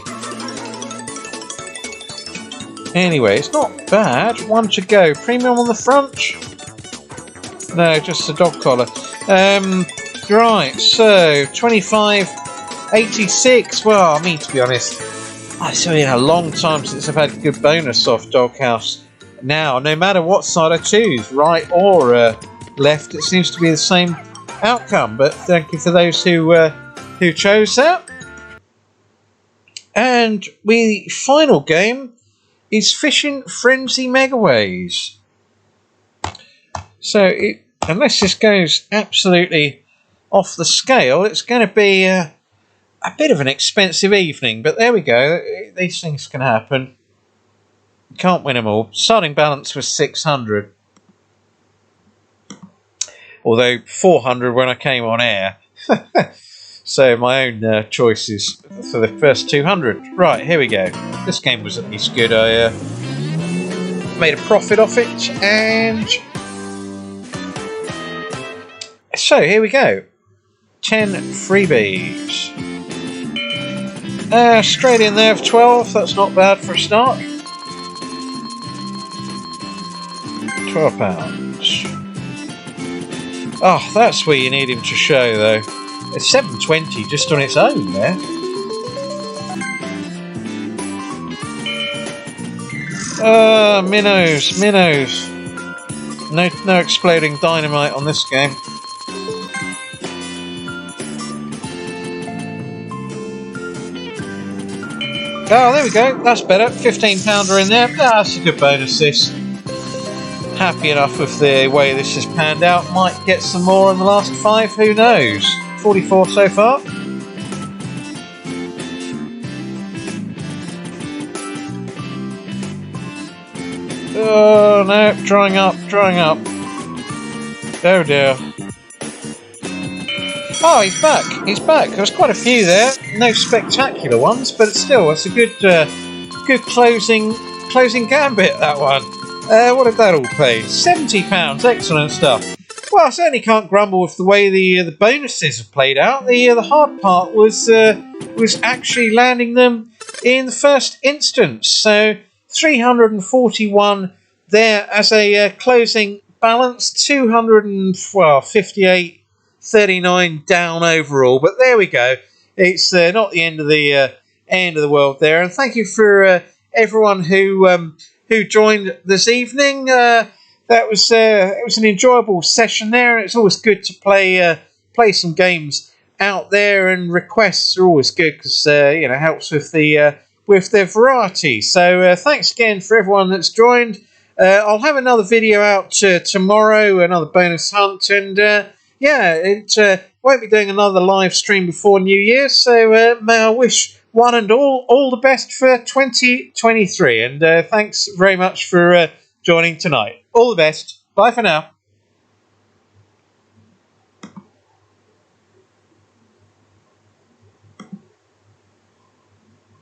Anyway, it's not bad. 1 to go. Premium on the front? No, just the dog collar. Right, so 25.86. Well, I mean, to be honest, it's been a long time since I've had a good bonus off Doghouse. Now, no matter what side I choose, right or left, it seems to be the same outcome. But thank you for those who chose that. And the final game is Fishing Frenzy Megaways. So, unless this goes absolutely off the scale, it's going to be a bit of an expensive evening. But there we go. These things can happen. Can't win them all. Starting balance was 600. Although 400 when I came on air. So my own choices for the first 200. Right, here we go. This game was at least good. I made a profit off it, and So here we go. 10 freebies. Straight in there for 12. That's not bad for a start. £12. Oh, that's where you need him to show, though. It's 720 just on its own there. Minnows. No exploding dynamite on this game. Oh, there we go. That's better. £15 in there. That's a good bonus, this. Happy enough with the way this has panned out. Might get some more in the last 5. Who knows? 44 so far. Oh no, drying up. Oh dear. Oh, he's back. There's quite a few there. No spectacular ones, but still, it's a good closing gambit, that one. What did that all pay? £70. Excellent stuff. Well, I certainly can't grumble with the way the bonuses have played out. The hard part was actually landing them in the first instance. So 341 there as a closing balance. 258.39 down overall. But there we go. It's not the end of the world there. And thank you for everyone who joined this evening. It was an enjoyable session there. It's always good to play some games out there, and requests are always good because it helps with the variety. So thanks again for everyone that's joined. I'll have another video out tomorrow, another bonus hunt, and it won't be doing another live stream before New Year. So may I wish one and all the best for 2023, and thanks very much for joining tonight. All the best. Bye for now.